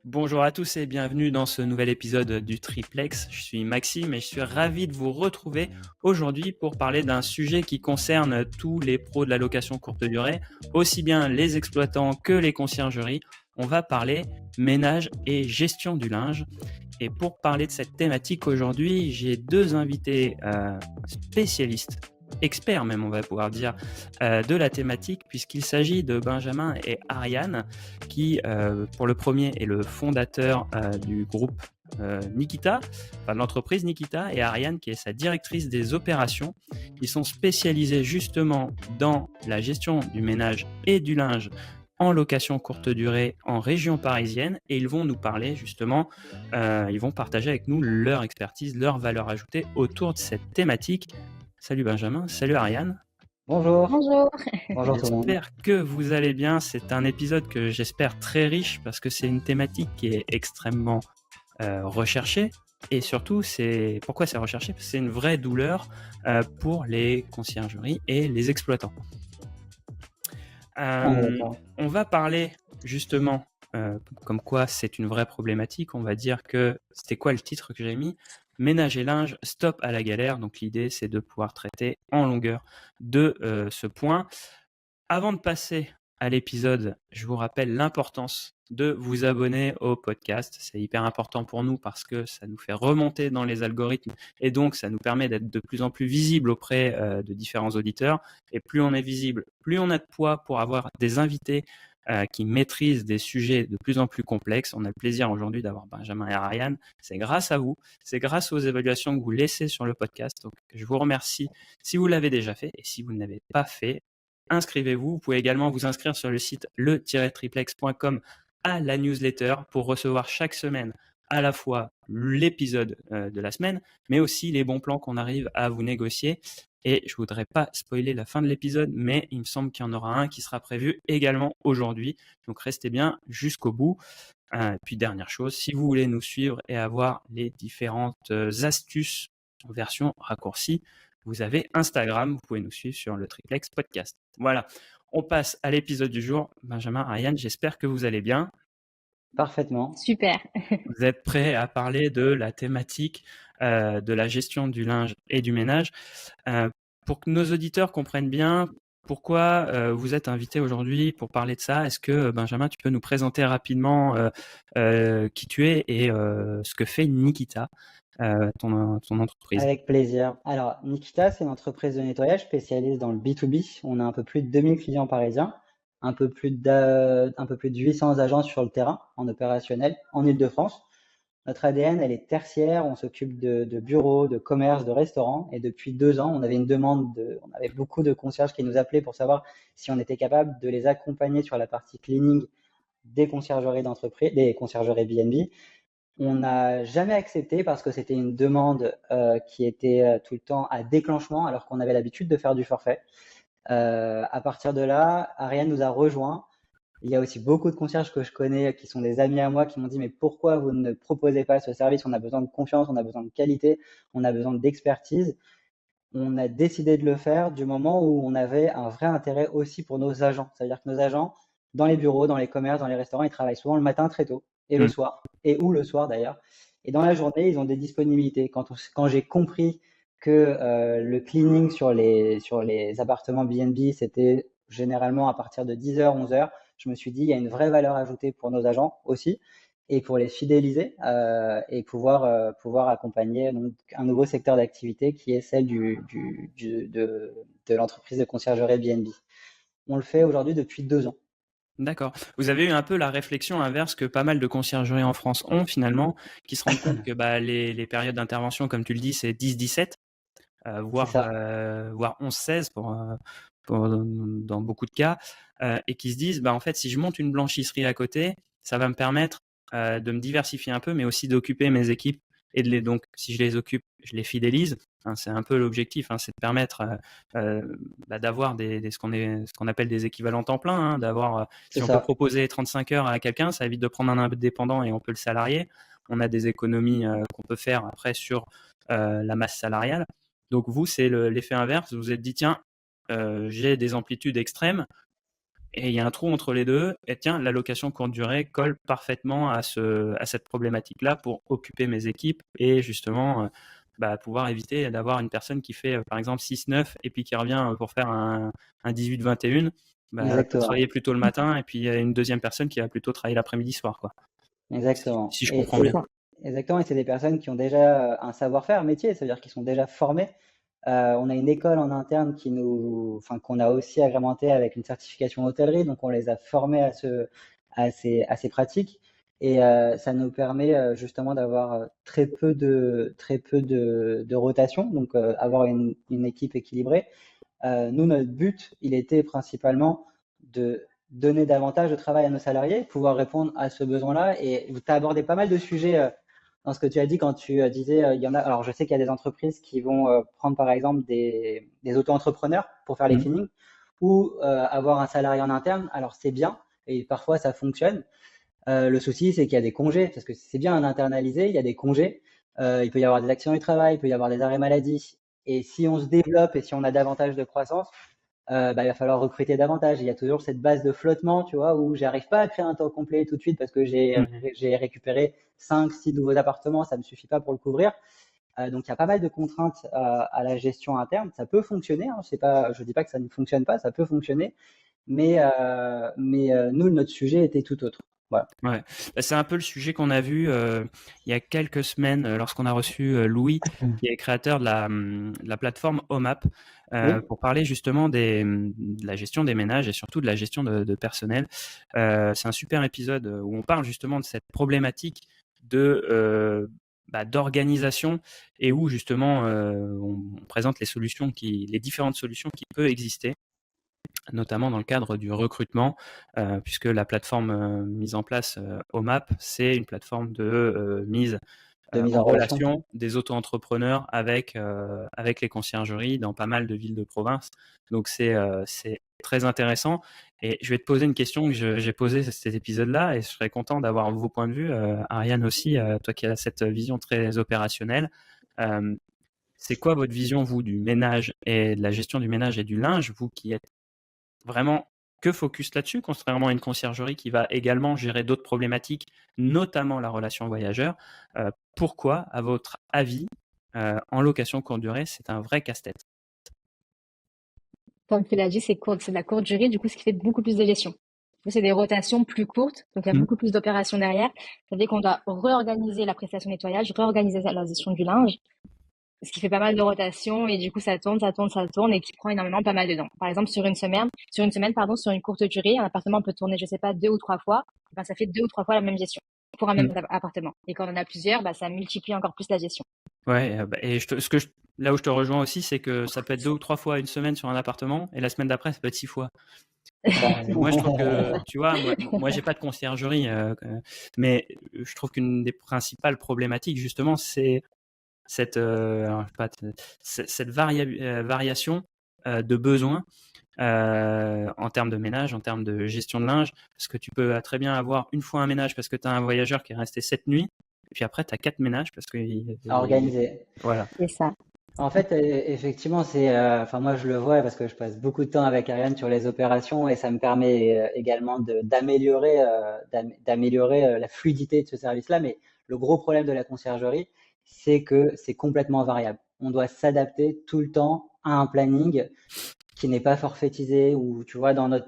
Bonjour à tous et bienvenue dans ce nouvel épisode du Triplex. Je suis Maxime et je suis ravi de vous retrouver aujourd'hui pour parler d'un sujet qui concerne tous les pros de la location courte durée, aussi bien les exploitants que les conciergeries. On va parler ménage et gestion du linge. Et pour parler de cette thématique aujourd'hui, j'ai deux invités spécialistes, experts même on va pouvoir dire, de la thématique, puisqu'il s'agit de Benjamin et Ariane, qui pour le premier est le fondateur du groupe Nikita, enfin de l'entreprise Nikita, et Ariane qui est sa directrice des opérations. Ils sont spécialisés justement dans la gestion du ménage et du linge en location courte durée en région parisienne, et ils vont nous parler justement, ils vont partager avec nous leur expertise, leur valeur ajoutée autour de cette thématique. Salut Benjamin, salut Ariane. Bonjour, Bonjour. bonjour tout le monde. J'espère que vous allez bien. C'est un épisode que j'espère très riche parce que c'est une thématique qui est extrêmement recherchée. Et surtout, pourquoi c'est recherché? Parce que c'est une vraie douleur pour les conciergeries et les exploitants. On est d'accord. On va parler justement comme quoi c'est une vraie problématique. On va dire que c'était quoi le titre que j'ai mis? Ménage et linge, stop à la galère. Donc l'idée c'est de pouvoir traiter en longueur de ce point. Avant de passer à l'épisode, je vous rappelle l'importance de vous abonner au podcast. C'est hyper important pour nous parce que ça nous fait remonter dans les algorithmes et donc ça nous permet d'être de plus en plus visible auprès de différents auditeurs. Et plus on est visible, plus on a de poids pour avoir des invités qui maîtrisent des sujets de plus en plus complexes. On a le plaisir aujourd'hui d'avoir Benjamin et Ariane. C'est grâce à vous, c'est grâce aux évaluations que vous laissez sur le podcast. Donc je vous remercie si vous l'avez déjà fait, et si vous ne l'avez pas fait, inscrivez-vous. Vous pouvez également vous inscrire sur le site le-triplex.com à la newsletter pour recevoir chaque semaine à la fois l'épisode de la semaine, mais aussi les bons plans qu'on arrive à vous négocier. Et je voudrais pas spoiler la fin de l'épisode, mais il me semble qu'il y en aura un qui sera prévu également aujourd'hui. Donc restez bien jusqu'au bout. Et puis dernière chose, si vous voulez nous suivre et avoir les différentes astuces en version raccourcie, vous avez Instagram, vous pouvez nous suivre sur le Triplex Podcast. Voilà, on passe à l'épisode du jour. Benjamin, Ariane, j'espère que vous allez bien. Parfaitement. Super. Vous êtes prêts à parler de la thématique de la gestion du linge et du ménage. Pour que nos auditeurs comprennent bien pourquoi vous êtes invité aujourd'hui pour parler de ça, est-ce que Benjamin, tu peux nous présenter rapidement qui tu es et ce que fait Nikita, ton entreprise? Avec plaisir. Alors, Nikita, c'est une entreprise de nettoyage spécialisée dans le B2B. On a un peu plus de 2000 clients parisiens, un peu plus de 800 agents sur le terrain en opérationnel en Île-de-France. Notre ADN, elle est tertiaire. On s'occupe de bureaux, de commerces, de restaurants. Et depuis 2 ans, on avait beaucoup de concierges qui nous appelaient pour savoir si on était capable de les accompagner sur la partie cleaning des conciergeries d'entreprise, des conciergeries B&B. On n'a jamais accepté parce que c'était une demande qui était tout le temps à déclenchement alors qu'on avait l'habitude de faire du forfait. À partir de là, Ariane nous a rejoint. Il y a aussi beaucoup de concierges que je connais qui sont des amis à moi qui m'ont dit mais pourquoi vous ne proposez pas ce service? On a besoin de confiance, on a besoin de qualité, on a besoin d'expertise. On a décidé de le faire du moment où on avait un vrai intérêt aussi pour nos agents. C'est-à-dire que nos agents, dans les bureaux, dans les commerces, dans les restaurants, ils travaillent souvent le matin très tôt et le Mm. soir, et ou le soir d'ailleurs. Et dans la journée, ils ont des disponibilités. Quand j'ai compris que le cleaning sur les appartements B&B, c'était généralement à partir de 10h, 11h, je me suis dit, il y a une vraie valeur ajoutée pour nos agents aussi et pour les fidéliser et pouvoir accompagner donc, un nouveau secteur d'activité qui est celle de l'entreprise de conciergerie B&B. On le fait aujourd'hui depuis 2 ans. D'accord. Vous avez eu un peu la réflexion inverse que pas mal de conciergeries en France ont finalement, qui se rendent compte que les périodes d'intervention, comme tu le dis, c'est 10-17, C'est voire, ça. voire 11-16 dans beaucoup de cas, et qui se disent, en fait, si je monte une blanchisserie à côté, ça va me permettre de me diversifier un peu, mais aussi d'occuper mes équipes donc, si je les occupe, je les fidélise. Hein, c'est un peu l'objectif, hein, c'est de permettre d'avoir ce qu'on appelle des équivalents temps plein, hein, C'est si on peut ça. proposer 35 heures à quelqu'un, ça évite de prendre un indépendant et on peut le salarier. On a des économies qu'on peut faire après sur la masse salariale. Donc vous, c'est l'effet inverse. Vous vous êtes dit, tiens, j'ai des amplitudes extrêmes. et il y a un trou entre les deux, et tiens, la location courte durée colle parfaitement à cette problématique-là pour occuper mes équipes et justement pouvoir éviter d'avoir une personne qui fait par exemple 6-9 et puis qui revient pour faire un 18-21, Exactement. travailler plutôt le matin et puis il y a une deuxième personne qui va plutôt travailler l'après-midi soir, quoi. Exactement. Si je Et comprends c'est bien. ça. Exactement. Et c'est des personnes qui ont déjà un savoir-faire métier, c'est-à-dire qu'ils sont déjà formés. On a une école en interne qu'on a aussi agrémentée avec une certification hôtellerie, donc on les a formés à ces pratiques. Et ça nous permet justement d'avoir très peu de rotation, donc avoir une équipe équilibrée. Nous, notre but, il était principalement de donner davantage de travail à nos salariés, pouvoir répondre à ce besoin-là. Et tu as abordé pas mal de sujets dans ce que tu as dit quand tu disais, il y en a. Alors, je sais qu'il y a des entreprises qui vont prendre par exemple des auto-entrepreneurs pour faire les Mm. cleanings ou avoir un salarié en interne. Alors, c'est bien et parfois ça fonctionne. Le souci, c'est qu'il y a des congés, parce que c'est bien internalisé, il y a des congés. Il peut y avoir des accidents du travail, il peut y avoir des arrêts maladie. Et si on se développe et si on a davantage de croissance, il va falloir recruter davantage. Il y a toujours cette base de flottement, tu vois, où j'arrive pas à créer un temps complet tout de suite parce que Mm. j'ai récupéré 5, 6 nouveaux appartements, ça ne me suffit pas pour le couvrir. Donc il y a pas mal de contraintes à la gestion interne. Ça peut fonctionner, hein, je dis pas que ça ne fonctionne pas, ça peut fonctionner, mais nous, notre sujet était tout autre. Voilà. Ouais. C'est un peu le sujet qu'on a vu il y a quelques semaines lorsqu'on a reçu Louis, qui est créateur de la plateforme OMAP, Oui. pour parler justement de la gestion des ménages et surtout de la gestion de personnel. C'est un super épisode où on parle justement de cette problématique d'organisation et où justement on présente les différentes solutions qui peuvent exister, notamment dans le cadre du recrutement, puisque la plateforme mise en place, OMAP, c'est une plateforme de mise De mise en en relation. relation des auto-entrepreneurs avec les conciergeries dans pas mal de villes de province. Donc c'est très intéressant. Et je vais te poser une question que j'ai posée à cet épisode-là, et je serais content d'avoir vos points de vue. Ariane aussi, toi qui as cette vision très opérationnelle. Euh, c'est quoi votre vision, vous, du ménage et de la gestion du ménage et du linge, vous qui êtes vraiment que focus là-dessus, contrairement à une conciergerie qui va également gérer d'autres problématiques, notamment la relation voyageur. Pourquoi, à votre avis, en location courte durée, c'est un vrai casse-tête? Comme tu l'as dit, c'est de la courte durée, du coup, ce qui fait beaucoup plus de gestion. Du coup, c'est des rotations plus courtes, donc il y a Mmh. beaucoup plus d'opérations derrière. Ça veut dire qu'on doit réorganiser la prestation de nettoyage, réorganiser la gestion du linge, ce qui fait pas mal de rotations et du coup, ça tourne et qui prend énormément pas mal de temps. Par exemple, sur une courte durée, un appartement peut tourner, je sais pas, 2 ou 3 fois. Ben, ça fait 2 ou 3 fois la même gestion pour un Mmh. même appartement. Et quand on en a plusieurs, ça multiplie encore plus la gestion. Ouais, et là où je te rejoins aussi, c'est que ça peut être 2 ou 3 fois une semaine sur un appartement, et la semaine d'après, ça peut être 6 fois. C'est ça. Moi, je trouve que, tu vois, moi j'ai pas de conciergerie, mais je trouve qu'une des principales problématiques, justement, c'est alors, je sais pas, cette variation de besoins en termes de ménage, en termes de gestion de linge, parce que tu peux très bien avoir une fois un ménage parce que tu as un voyageur qui est resté 7 nuits, et puis après tu as 4 ménages parce que À organiser. voilà. C'est ça. En fait, effectivement, enfin moi je le vois parce que je passe beaucoup de temps avec Ariane sur les opérations et ça me permet également d'améliorer la fluidité de ce service-là. Mais le gros problème de la conciergerie, c'est que c'est complètement variable. On doit s'adapter tout le temps à un planning qui n'est pas forfaitisé ou tu vois dans nos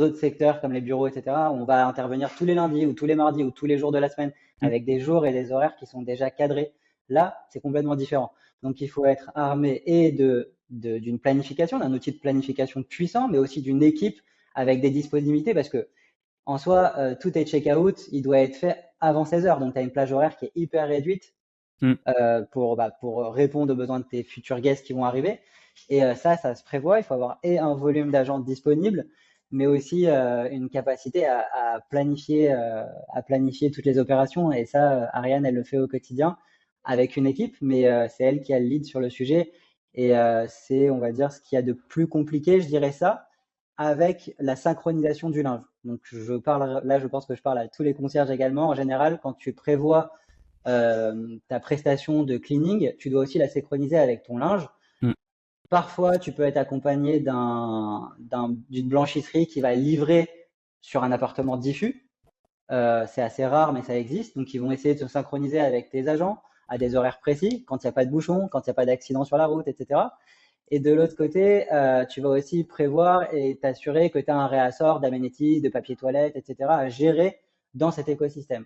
autres secteurs comme les bureaux, etc. On va intervenir tous les lundis ou tous les mardis ou tous les jours de la semaine Mm. avec des jours et des horaires qui sont déjà cadrés. Là, c'est complètement différent. Donc, il faut être armé et d'une planification, d'un outil de planification puissant, mais aussi d'une équipe avec des disponibilités parce que en soi, tout est check-out, il doit être fait avant 16 heures. Donc, tu as une plage horaire qui est hyper réduite Mm. pour répondre aux besoins de tes futurs guests qui vont arriver. Et ça se prévoit. Il faut avoir et un volume d'agents disponibles, mais aussi une capacité à planifier toutes les opérations. Et ça, Ariane, elle le fait au quotidien avec une équipe, mais c'est elle qui a le lead sur le sujet. Et c'est, on va dire, ce qu'il y a de plus compliqué, je dirais ça, avec la synchronisation du linge. Donc, je pense que je parle à tous les concierges également. En général, quand tu prévois ta prestation de cleaning, tu dois aussi la synchroniser avec ton linge. Mm. Parfois, tu peux être accompagné d'une blanchisserie qui va livrer sur un appartement diffus. C'est assez rare, mais ça existe. Donc, ils vont essayer de se synchroniser avec tes agents à des horaires précis, quand il n'y a pas de bouchon, quand il n'y a pas d'accident sur la route, etc. Et de l'autre côté, tu vas aussi prévoir et t'assurer que tu as un réassort d'aménities, de papier toilette, etc. à gérer dans cet écosystème.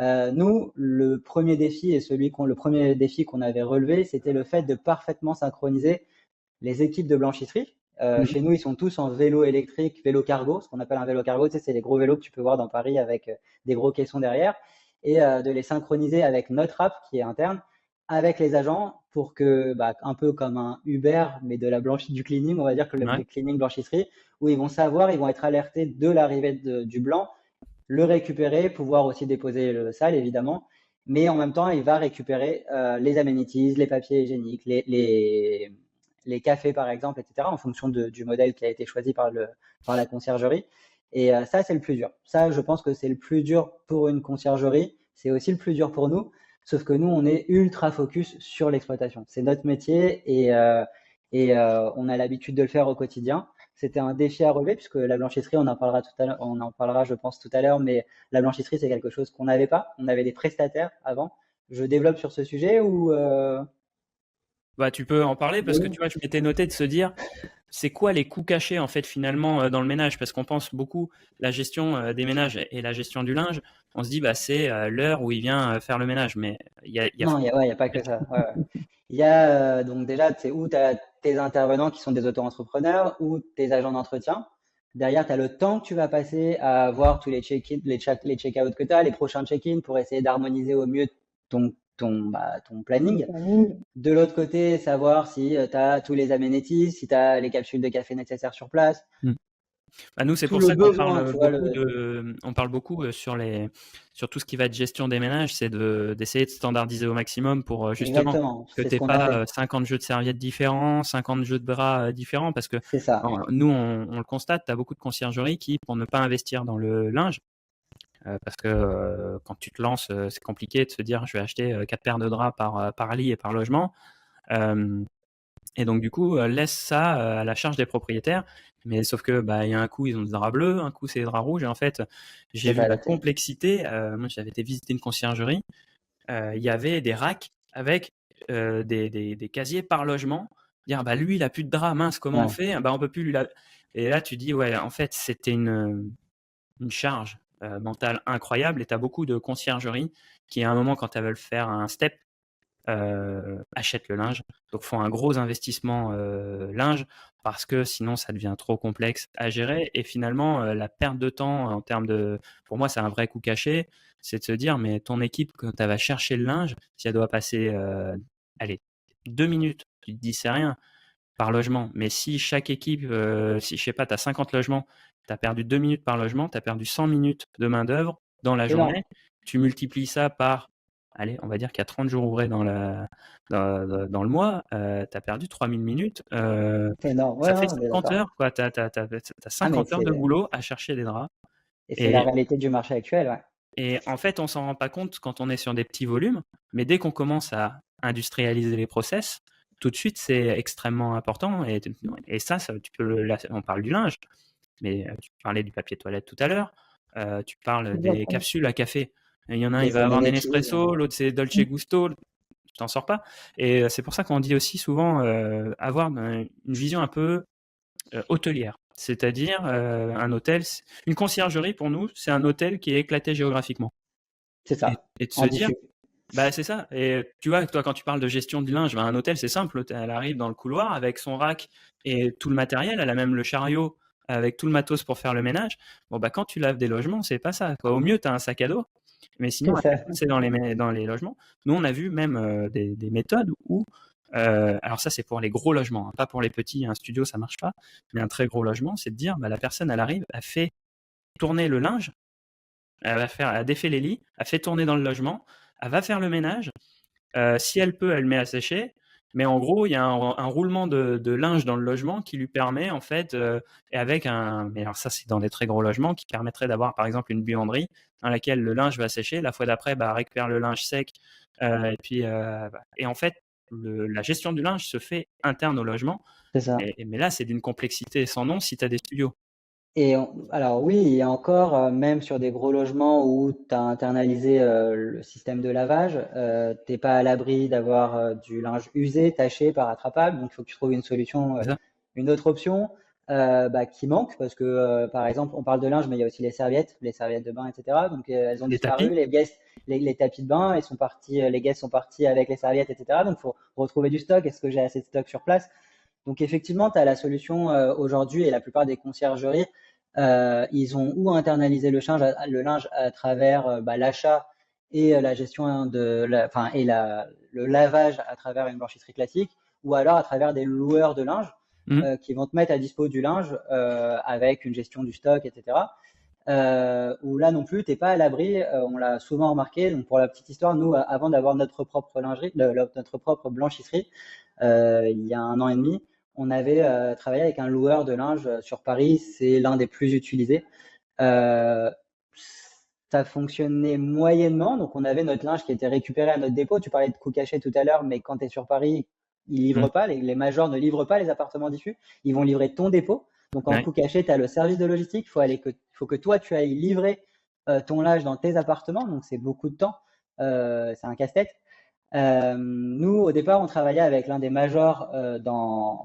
Nous, le premier défi le premier défi qu'on avait relevé, c'était le fait de parfaitement synchroniser les équipes de blanchisserie. Chez nous, ils sont tous en vélo électrique, vélo cargo, ce qu'on appelle un vélo cargo. Tu sais, c'est les gros vélos que tu peux voir dans Paris avec des gros caissons derrière, et de les synchroniser avec notre app qui est interne, avec les agents pour que, un peu comme un Uber, mais de du cleaning, on va dire que le cleaning blanchisserie, où ils vont savoir, ils vont être alertés de l'arrivée du blanc, le récupérer, pouvoir aussi déposer le sale, évidemment. Mais en même temps, il va récupérer les amenities, les papiers hygiéniques, les cafés, par exemple, etc., en fonction du modèle qui a été choisi par la conciergerie. Et ça, c'est le plus dur. Ça, je pense que c'est le plus dur pour une conciergerie. C'est aussi le plus dur pour nous. Sauf que nous, on est ultra focus sur l'exploitation. C'est notre métier et on a l'habitude de le faire au quotidien. C'était un défi à relever puisque la blanchisserie, on en parlera tout à l'heure, on en parlera, je pense, tout à l'heure, mais la blanchisserie, c'est quelque chose qu'on n'avait pas. On avait des prestataires avant. Je développe sur ce sujet ou Bah, tu peux en parler parce que tu vois, je m'étais noté de se dire, c'est quoi les coûts cachés en fait finalement dans le ménage? Parce qu'on pense beaucoup la gestion des ménages et la gestion du linge. On se dit bah c'est l'heure où il vient faire le ménage, mais non, il y a pas que ça. Ouais, ouais. Il y a donc déjà, c'est où tu as tes intervenants qui sont des auto-entrepreneurs ou tes agents d'entretien. Derrière, tu as le temps que tu vas passer à voir tous les check-in, les check-out que tu as, les prochains check-in pour essayer d'harmoniser au mieux ton planning. De l'autre côté, savoir si tu as tous les amenities, si tu as les capsules de café nécessaires sur place. Bah, nous, c'est Tout pour le ça qu'on besoin, parle tu vois, beaucoup on parle beaucoup sur tout ce qui va être gestion des ménages, c'est d'essayer de standardiser au maximum pour justement Exactement, que c'est tu ce n'aies qu'on a fait. pas 50 jeux de serviettes différents, 50 jeux de bras différents, parce que C'est ça. nous, on le constate, tu as beaucoup de conciergeries qui, pour ne pas investir dans le linge, parce que quand tu te lances, c'est compliqué de se dire je vais acheter 4 paires de draps par lit et par logement. Et donc du coup, laisse ça à la charge des propriétaires. Mais sauf que il y a un coup ils ont des draps bleus, un coup c'est des draps rouges. Et en fait, j'ai C'est vu pas la adapté. complexité. Moi, j'avais été visiter une conciergerie. Il y avait des racks avec des casiers par logement. Dire lui il a plus de draps, mince, comment on Ouais. fait? On peut plus lui la... Et là tu dis ouais, en fait c'était une charge mentale incroyable. Et tu as beaucoup de conciergeries qui à un moment quand elles veulent faire un step achètent le linge, donc font un gros investissement linge parce que sinon ça devient trop complexe à gérer. Et finalement, la perte de temps en termes de, pour moi, c'est un vrai coup caché, c'est de se dire mais ton équipe quand elle va chercher le linge, si elle doit passer, allez, 2 minutes, tu te dis c'est rien par logement, mais si chaque équipe, si je sais pas, tu as 50 logements, tu as perdu 2 minutes par logement, tu as perdu 100 minutes de main d'œuvre dans la journée, tu multiplies ça par, allez, on va dire qu'il y a 30 jours ouvrés dans le mois, tu as perdu 3000 minutes, C'est énorme. Ouais, ça fait on est 50 d'accord. heures, quoi. Tu as Ah, mais 50 heures de boulot à chercher des draps. c'est la Et, réalité du marché actuel, ouais. et en fait, on s'en rend pas compte quand on est sur des petits volumes, mais dès qu'on commence à industrialiser les process, tout de suite, c'est extrêmement important. Et ça, là, on parle du linge, mais tu parlais du papier toilette tout à l'heure. Tu parles des capsules à café. Il y en a un, il Les va avoir des amenities, Nespresso, l'autre c'est Dolce Gusto. Tu t'en sors pas. Et c'est pour ça qu'on dit aussi souvent avoir une vision un peu hôtelière. C'est-à-dire un hôtel, une conciergerie pour nous, c'est un hôtel qui est éclaté géographiquement. c'est ça. Et de se En dire, diffus. c'est ça. Et tu vois, toi, quand tu parles de gestion du linge, un hôtel, c'est simple. Elle arrive dans le couloir avec son rack et tout le matériel. Elle a même le chariot avec tout le matos pour faire le ménage. Quand tu laves des logements, c'est pas ça, quoi. Au mieux, tu as un sac à dos. Mais sinon, C'est ça. c'est dans les logements. Nous, on a vu même des méthodes où, alors ça, c'est pour les gros logements, hein, pas pour les petits. Un studio, ça marche pas. Mais un très gros logement, c'est de dire, la personne, elle arrive, elle fait tourner le linge, elle défait les lits, elle fait tourner dans le logement, elle va faire le ménage. Si elle peut, elle met à sécher. Mais en gros, il y a un roulement de linge dans le logement qui lui permet, en fait, et avec mais alors ça, c'est dans des très gros logements, qui permettrait d'avoir, par exemple, une buanderie dans laquelle le linge va sécher. La fois d'après, récupère le linge sec. Et en fait, la gestion du linge se fait interne au logement. C'est ça. Mais là, c'est d'une complexité sans nom si tu as des studios. Alors oui, et encore, même sur des gros logements où tu as internalisé le système de lavage, t'es pas à l'abri d'avoir du linge usé, taché, pas rattrapable. Donc il faut que tu trouves une solution, C'est ça? une autre option qui manque parce que, par exemple, on parle de linge, mais il y a aussi les serviettes de bain, etc. Donc elles ont Les disparu. tapis? Les tapis de bain, ils sont partis, les guests sont partis avec les serviettes, etc. Donc il faut retrouver du stock. Est-ce que j'ai assez de stock sur place? Donc effectivement, tu as la solution aujourd'hui et la plupart des conciergeries, ils ont ou internalisé le linge à travers l'achat et la gestion le lavage à travers une blanchisserie classique, ou alors à travers des loueurs de linge Mmh. qui vont te mettre à dispo du linge avec une gestion du stock, etc. Où là non plus, t'es pas à l'abri. On l'a souvent remarqué. Donc pour la petite histoire, nous, avant d'avoir notre propre lingerie, notre propre blanchisserie, il y a 1 an et demi, on avait travaillé avec un loueur de linge sur Paris. C'est l'un des plus utilisés. Euh, Ça fonctionnait moyennement. Donc, on avait notre linge qui était récupéré à notre dépôt. Tu parlais de coût caché tout à l'heure, mais quand tu es sur Paris, ils Mmh. livrent pas. Les majors ne livrent pas les appartements diffus. Ils vont livrer ton dépôt. Donc, en Ouais. coût caché, tu as le service de logistique. Faut que toi, tu ailles livrer ton linge dans tes appartements. Donc, c'est beaucoup de temps. C'est un casse-tête. Nous, au départ, on travaillait avec l'un des majors dans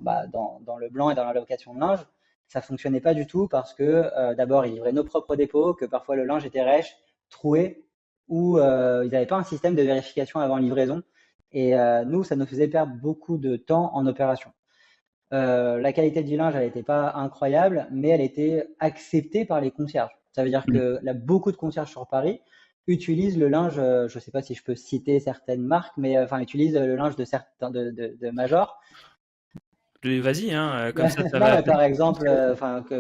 le blanc et dans la location de linge. Ça fonctionnait pas du tout parce que d'abord, ils livraient nos propres dépôts, que parfois le linge était rêche, troué, ou ils n'avaient pas un système de vérification avant livraison. Et nous, ça nous faisait perdre beaucoup de temps en opération. La qualité du linge, elle n'était pas incroyable, mais elle était acceptée par les concierges. Ça veut dire Mmh. que là, beaucoup de concierges sur Paris utilisent le linge, je ne sais pas si je peux citer certaines marques, mais enfin, utilisent le linge de certains de majors. Vas-y, hein, comme ça Non, va. mais par exemple,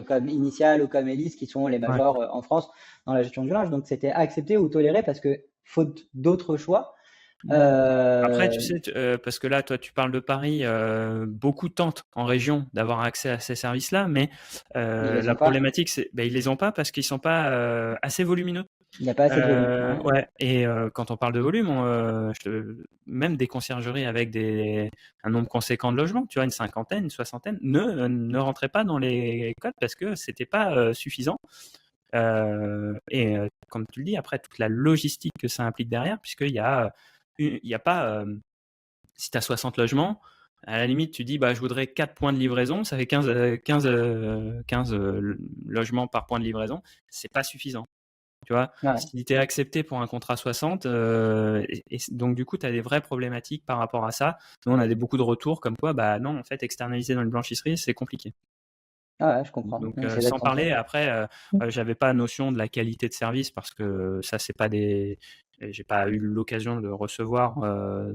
comme Initial ou comme Elis, qui sont les Ouais. majors en France dans la gestion du linge. Donc, c'était accepté ou toléré parce que, faute d'autres choix, Après, euh, tu sais, parce que là, toi, tu parles de Paris, beaucoup tentent en région d'avoir accès à ces services-là, mais ils les la ont pas. problématique, c'est ils les ont pas parce qu'ils sont pas assez volumineux. Il n'y a pas assez de volume. Ouais. Ouais, et quand on parle de volume, même des conciergeries avec un nombre conséquent de logements, tu vois, une cinquantaine, une soixantaine, ne rentraient pas dans les codes parce que c'était pas suffisant. Comme tu le dis, après, toute la logistique que ça implique derrière, puisqu'il y a, il y a pas, si tu as 60 logements, à la limite, tu dis, bah, je voudrais 4 points de livraison, ça fait 15 logements par point de livraison, c'est pas suffisant. Tu vois, Ouais. si tu es accepté pour un contrat 60, donc du coup, tu as des vraies problématiques par rapport à ça. Nous, on a beaucoup de retours comme quoi, bah non, en fait, externaliser dans une blanchisserie, c'est compliqué. Ah ouais, je comprends. Donc, C'est sans exactement ça. parler, après, j'avais pas notion de la qualité de service parce que ça, c'est pas j'ai pas eu l'occasion de recevoir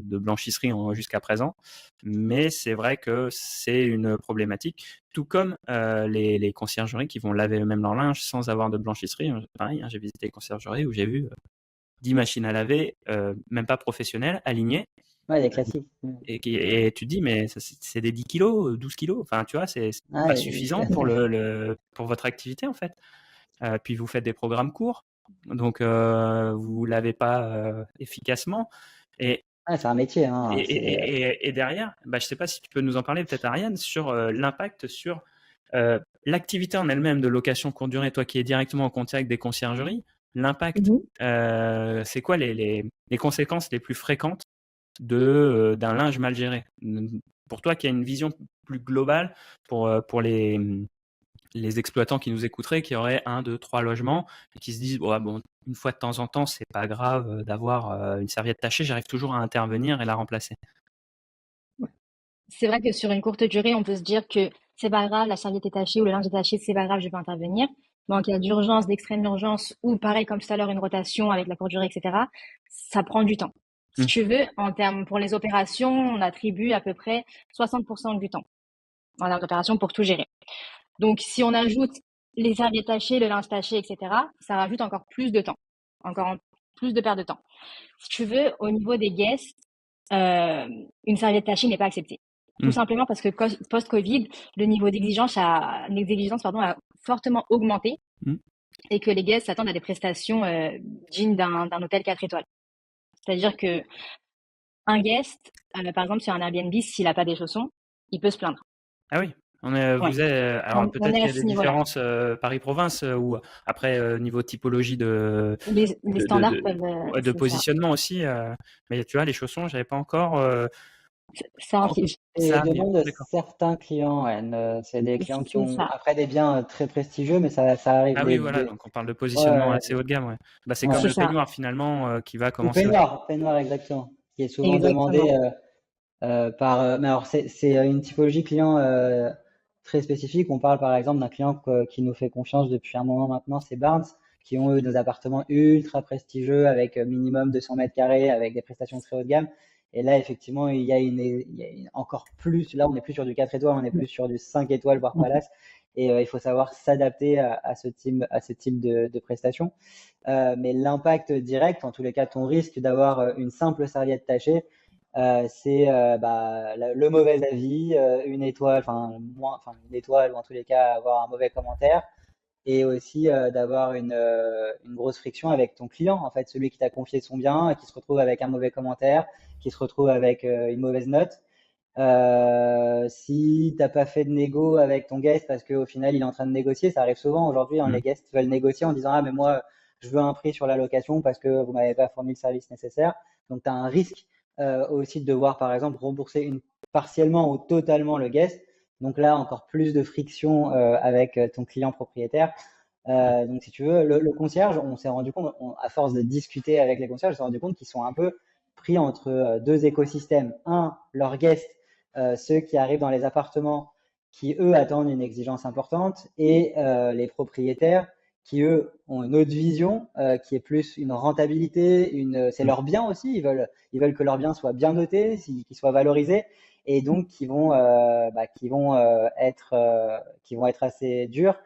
de blanchisserie jusqu'à présent. Mais c'est vrai que c'est une problématique. Tout comme les conciergeries qui vont laver eux-mêmes leur linge sans avoir de blanchisserie. Pareil, hein, j'ai visité les conciergeries où j'ai vu 10 machines à laver, même pas professionnelles, alignées. Ouais, des classiques. Et tu te dis, mais c'est des 10 kilos, 12 kilos. Enfin, tu vois, c'est Ah, pas suffisant pour pour votre activité, en fait. Puis vous faites des programmes courts, donc vous l'avez pas efficacement. Et, ah, c'est un métier, hein. et derrière, bah, je sais pas si tu peux nous en parler, peut-être Ariane, sur l'impact sur l'activité en elle-même de location courte durée, toi qui es directement en contact des conciergeries, l'impact, Mhm. c'est quoi les conséquences les plus fréquentes d'un linge mal géré? Pour toi qui as une vision plus globale pour les exploitants qui nous écouteraient, qui auraient 1, 2, 3 logements et qui se disent bon, une fois de temps en temps, c'est pas grave d'avoir une serviette tachée, j'arrive toujours à intervenir et la remplacer. C'est vrai que sur une courte durée, on peut se dire que c'est pas grave, la serviette est tachée ou le linge est taché, c'est pas grave, je vais intervenir. Mais en cas d'urgence, d'extrême urgence, ou pareil comme tout à l'heure, une rotation avec la courte durée, etc., ça prend du temps. Si Mmh. tu veux, en termes pour les opérations, on attribue à peu près 60% du temps en termes d'opération pour tout gérer. Donc, si on ajoute les serviettes tachées, le linge taché, etc., ça rajoute encore plus de temps, plus de perte de temps. Si tu veux, au niveau des guests, une serviette tachée n'est pas acceptée. Tout Mmh. simplement parce que post-Covid, le niveau d'exigence a fortement augmenté Mmh. et que les guests s'attendent à des prestations dignes d'un hôtel 4 étoiles. C'est-à-dire que Un guest, par exemple, sur un Airbnb, s'il n'a pas des chaussons, il peut se plaindre. Ah oui, Ouais. alors On peut-être est qu'il à y a des ce niveau-là. différences Paris-Province ou après niveau typologie Les de, de, standards de, peuvent, ouais, de c'est ça. positionnement aussi. Mais tu vois, les chaussons, j'avais pas encore. Ça arrive. Et Ça arrive, demande de d'accord. certains clients, ouais, c'est des clients qui C'est ont ça. après des biens très prestigieux, mais ça arrive Ah oui, voilà, donc on parde de ouais, positionnement assez haut de gamme, ouais. Bah, c'est comme ouais. C'est le ça. peignoir finalement qui va Ou commencer. peignoir exactement, qui est souvent demandé Exactement. mais alors c'est une typologie client très spécifique. On parle par exemple d'un client qui nous fait confiance depuis un moment maintenant, c'est Barnes, qui ont eux des appartements ultra prestigieux avec minimum 200 mètres carrés, avec des prestations très haut de gamme. Et là, effectivement, encore plus. Là, on n'est plus sur du 4 étoiles, on est plus sur du 5 étoiles, voire Palace. Et il faut savoir s'adapter à ce type de prestations. Mais l'impact direct, en tous les cas, ton risque d'avoir une simple serviette tachée, c'est le mauvais avis, une étoile, enfin une étoile ou en tous les cas avoir un mauvais commentaire, et aussi d'avoir une grosse friction avec ton client, en fait, celui qui t'a confié son bien, qui se retrouve avec un mauvais commentaire, qui se retrouve avec une mauvaise note. Si t'as pas fait de négo avec ton guest parce qu'au final il est en train de négocier, ça arrive souvent aujourd'hui, hein, Mm. les guests veulent négocier en disant ah mais moi je veux un prix sur la location parce que vous m'avez pas fourni le service nécessaire. Donc tu as un risque aussi de devoir par exemple rembourser partiellement ou totalement le guest. Donc là encore plus de friction avec ton client propriétaire. Donc si tu veux, le concierge, on s'est rendu compte, à force de discuter avec les concierges, on s'est rendu compte qu'ils sont un peu pris entre deux écosystèmes. Un, leurs guests, ceux qui arrivent dans les appartements, qui eux attendent une exigence importante, et les propriétaires qui eux ont une autre vision, qui est plus une rentabilité, c'est leur bien aussi. Ils veulent que leur bien soit bien noté, qu'il soit valorisé, et donc qui vont être assez durs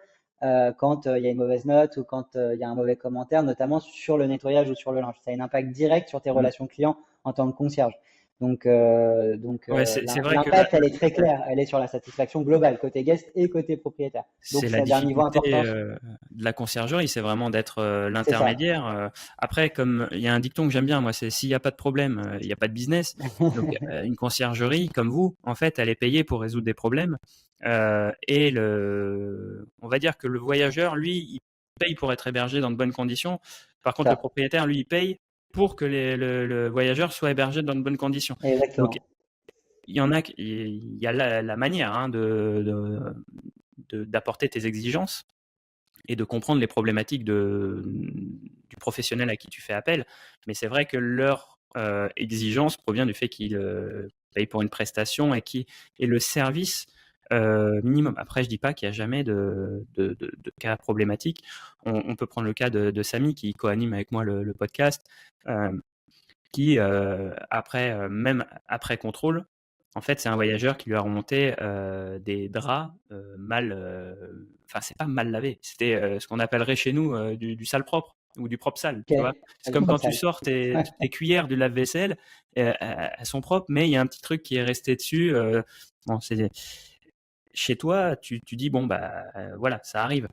quand il y a une mauvaise note ou quand il y a un mauvais commentaire, notamment sur le nettoyage ou sur le linge. Ça a un impact direct sur tes Mm. relations clients en tant que concierge. Ouais, c'est vrai que L'impact, elle est très claire. Elle est sur la satisfaction globale, côté guest et côté propriétaire. Donc, c'est la c'est un niveau difficulté important. de la conciergerie, c'est vraiment d'être C'est ça. l'intermédiaire. Après, comme il y a un dicton que j'aime bien, moi, c'est s'il n'y a pas de problème, il n'y a pas de business. Donc, une conciergerie comme vous, en fait, elle est payée pour résoudre des problèmes. On va dire que le voyageur, lui, il paye pour être hébergé dans de bonnes conditions. Par contre, le Ça. propriétaire, lui, il paye pour que le voyageur soit hébergé dans de bonnes conditions. Donc, Exactement. il y en a, il y a la manière hein, d'apporter tes exigences et de comprendre les problématiques du professionnel à qui tu fais appel. Mais c'est vrai que leur exigence provient du fait qu'ils payent pour une prestation et le service minimum. Après, je dis pas qu'il n'y a jamais de cas problématiques. On peut prendre le cas de Samy qui co-anime avec moi le podcast, qui même après contrôle, en fait, c'est un voyageur qui lui a remonté des draps enfin, c'est pas mal lavé, c'était ce qu'on appellerait chez nous du sale propre ou du propre sale, Ok. tu vois. C'est Allez, comme comme quand ça. tu sors tes cuillères du lave-vaisselle, elles sont propres, mais il y a un petit truc qui est resté dessus. Bon, chez toi, tu dis, bon, bah voilà, ça arrive.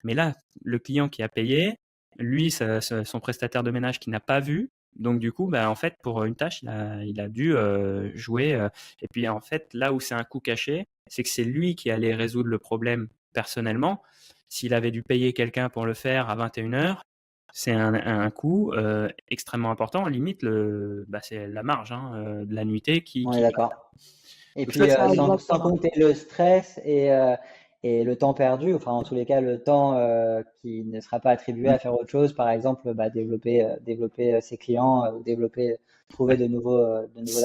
Mais là, le client qui a payé, lui, son prestataire de ménage qui n'a pas vu, donc du coup, bah, en fait, pour une tâche, il a dû jouer. Et puis en fait, là où c'est un coup caché, c'est que c'est lui qui allait résoudre le problème personnellement. S'il avait dû payer quelqu'un pour le faire à 21h, c'est un coût extrêmement important. Limite, c'est la marge hein, de la nuitée On est qui passe. d'accord. Et Donc ça, puis, C'est ça, sans exactement. compter le stress et le temps perdu, enfin, en tous les cas, le temps qui ne sera pas attribué à faire autre chose, par exemple, développer ses clients ou trouver de nouveaux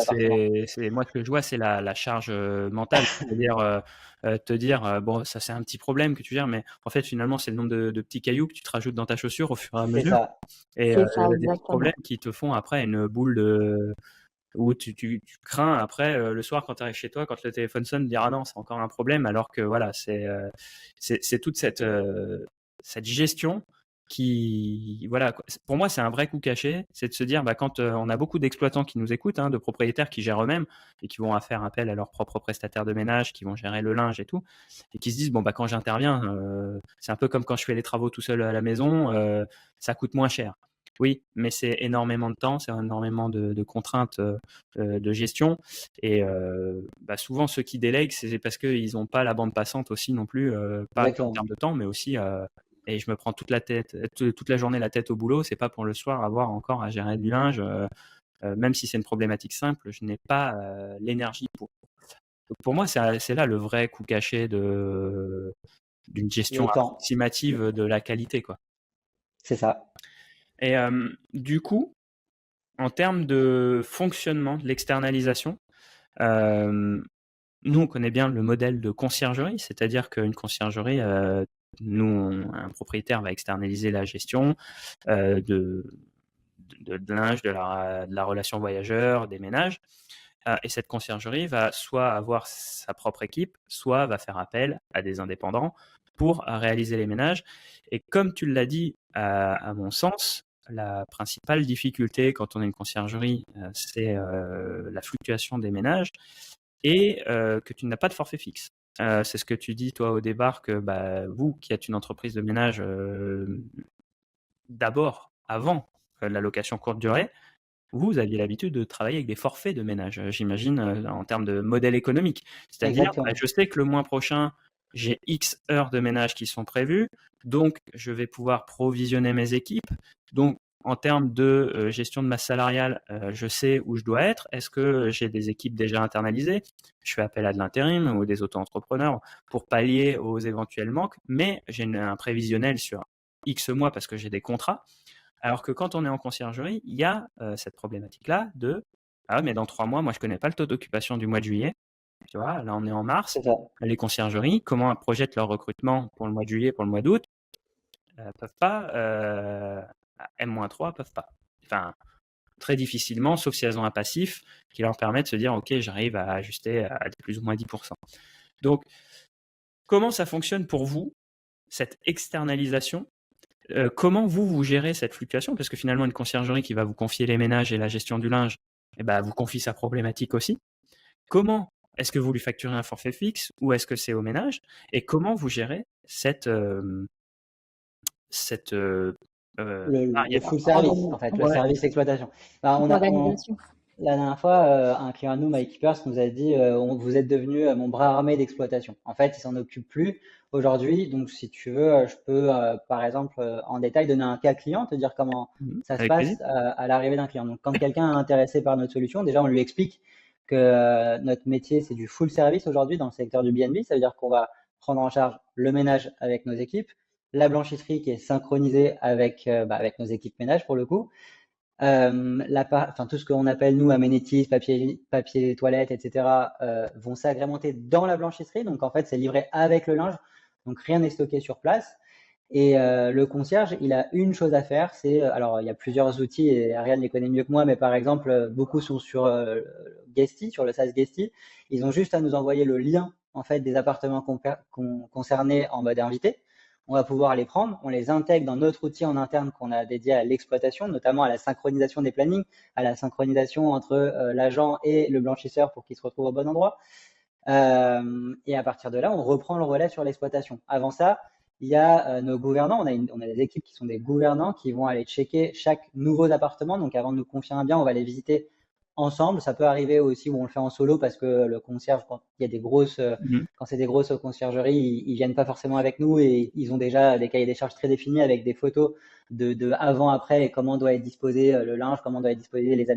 appartements. Moi ce que je vois, c'est la charge mentale, c'est-à-dire te dire bon, ça c'est un petit problème que tu gères, mais en fait finalement c'est le nombre de petits cailloux que tu te rajoutes dans ta chaussure au fur et à C'est mesure, ça. et C'est ça, des petits problèmes exactement. qui te font après une boule de où tu crains après le soir quand tu arrives chez toi, quand le téléphone sonne, de dire ah non c'est encore un problème, alors que voilà c'est toute cette gestion qui voilà quoi. Pour moi c'est un vrai coup caché, c'est de se dire bah quand on a beaucoup d'exploitants qui nous écoutent, hein, de propriétaires qui gèrent eux-mêmes et qui vont faire appel à leurs propres prestataires de ménage, qui vont gérer le linge et tout, et qui se disent bon bah quand j'interviens, c'est un peu comme quand je fais les travaux tout seul à la maison, ça coûte moins cher. Oui, mais c'est énormément de temps, c'est énormément de contraintes de gestion. Et bah, souvent, ceux qui délèguent, c'est parce qu'ils n'ont pas la bande passante aussi non plus, pas qu'en Exactement. termes de temps, mais aussi, et je me prends toute la journée la tête au boulot, c'est pas pour le soir avoir encore à gérer du linge, même si c'est une problématique simple, je n'ai pas l'énergie pour. Donc pour moi, c'est là le vrai coup caché d'une gestion Le temps, approximative de la qualité, quoi. c'est ça. Et du coup, en termes de fonctionnement de l'externalisation, euh, nous, on connaît bien le modèle de conciergerie, c'est-à-dire qu'une conciergerie, un propriétaire va externaliser la gestion de linge, de la relation voyageur, des ménages. Et cette conciergerie va soit avoir sa propre équipe, soit va faire appel à des indépendants pour réaliser les ménages. Et comme tu l'as dit, à mon sens, la principale difficulté quand on est une conciergerie, c'est la fluctuation des ménages et que tu n'as pas de forfait fixe. C'est ce que tu dis, toi, au départ, que bah, vous, qui êtes une entreprise de ménage, d'abord, avant la location courte durée, vous aviez l'habitude de travailler avec des forfaits de ménage, j'imagine, en termes de modèle économique. C'est-à-dire, bah, Exactement. je sais que le mois prochain, j'ai X heures de ménage qui sont prévues, donc je vais pouvoir provisionner mes équipes. Donc, en termes de gestion de masse salariale, je sais où je dois être. Est-ce que j'ai des équipes déjà internalisées? Je fais appel à de l'intérim ou des auto-entrepreneurs pour pallier aux éventuels manques, mais j'ai un prévisionnel sur X mois parce que j'ai des contrats. Alors que quand on est en conciergerie, il y a cette problématique-là de ah, mais dans 3 mois, moi je connais pas le taux d'occupation du mois de juillet. Tu vois, là on est en mars. C'est ça. Les conciergeries, comment elles projettent leur recrutement pour le mois de juillet, pour le mois d'août, peuvent pas, à M-3, peuvent pas. Enfin, très difficilement, sauf si elles ont un passif qui leur permet de se dire ok, j'arrive à ajuster à plus ou moins 10%. Donc, comment ça fonctionne pour vous, cette externalisation? Comment vous gérez cette fluctuation? Parce que finalement, une conciergerie qui va vous confier les ménages et la gestion du linge, eh ben, vous confie sa problématique aussi. Comment est-ce que vous lui facturez un forfait fixe ou est-ce que c'est au ménage? Et comment vous gérez cette Le variété? full service, en fait, le Ouais. service exploitation. Bah, L'organisation. la dernière fois, un client à nous, MyKeepers, nous a dit vous êtes devenu mon bras armé d'exploitation. En fait, il s'en occupe plus aujourd'hui. Donc, si tu veux, je peux, par exemple, en détail, donner un cas client, te dire comment ça se Avec plaisir. passe à l'arrivée d'un client. Donc, quand quelqu'un est intéressé par notre solution, déjà, on lui explique que notre métier, c'est du full service aujourd'hui dans le secteur du B&B. Ça veut dire qu'on va prendre en charge le ménage avec nos équipes, la blanchisserie qui est synchronisée avec nos équipes ménage pour le coup. Enfin, tout ce qu'on appelle nous amenities, papier toilette, etc., vont s'agrémenter dans la blanchisserie. Donc en fait, c'est livré avec le linge. Donc rien n'est stocké sur place. Et le concierge, il a une chose à faire, alors il y a plusieurs outils et Ariane les connaît mieux que moi, mais par exemple, beaucoup sont sur Guesty, sur le SaaS Guesty. Ils ont juste à nous envoyer le lien en fait des appartements concernés en mode invité. On va pouvoir les prendre, on les intègre dans notre outil en interne qu'on a dédié à l'exploitation, notamment à la synchronisation des plannings, à la synchronisation entre l'agent et le blanchisseur pour qu'ils se retrouvent au bon endroit. Et à partir de là, on reprend le relais sur l'exploitation. Avant ça, il y a nos gouvernants. On a des équipes qui sont des gouvernants qui vont aller checker chaque nouveau appartement. Donc, avant de nous confier un bien, on va les visiter ensemble. Ça peut arriver aussi où on le fait en solo parce que le concierge, quand il y a quand c'est des grosses conciergeries, ils viennent pas forcément avec nous et ils ont déjà des cahiers des charges très définis avec des photos de avant, après et comment doit être disposé le linge, comment doit être disposé les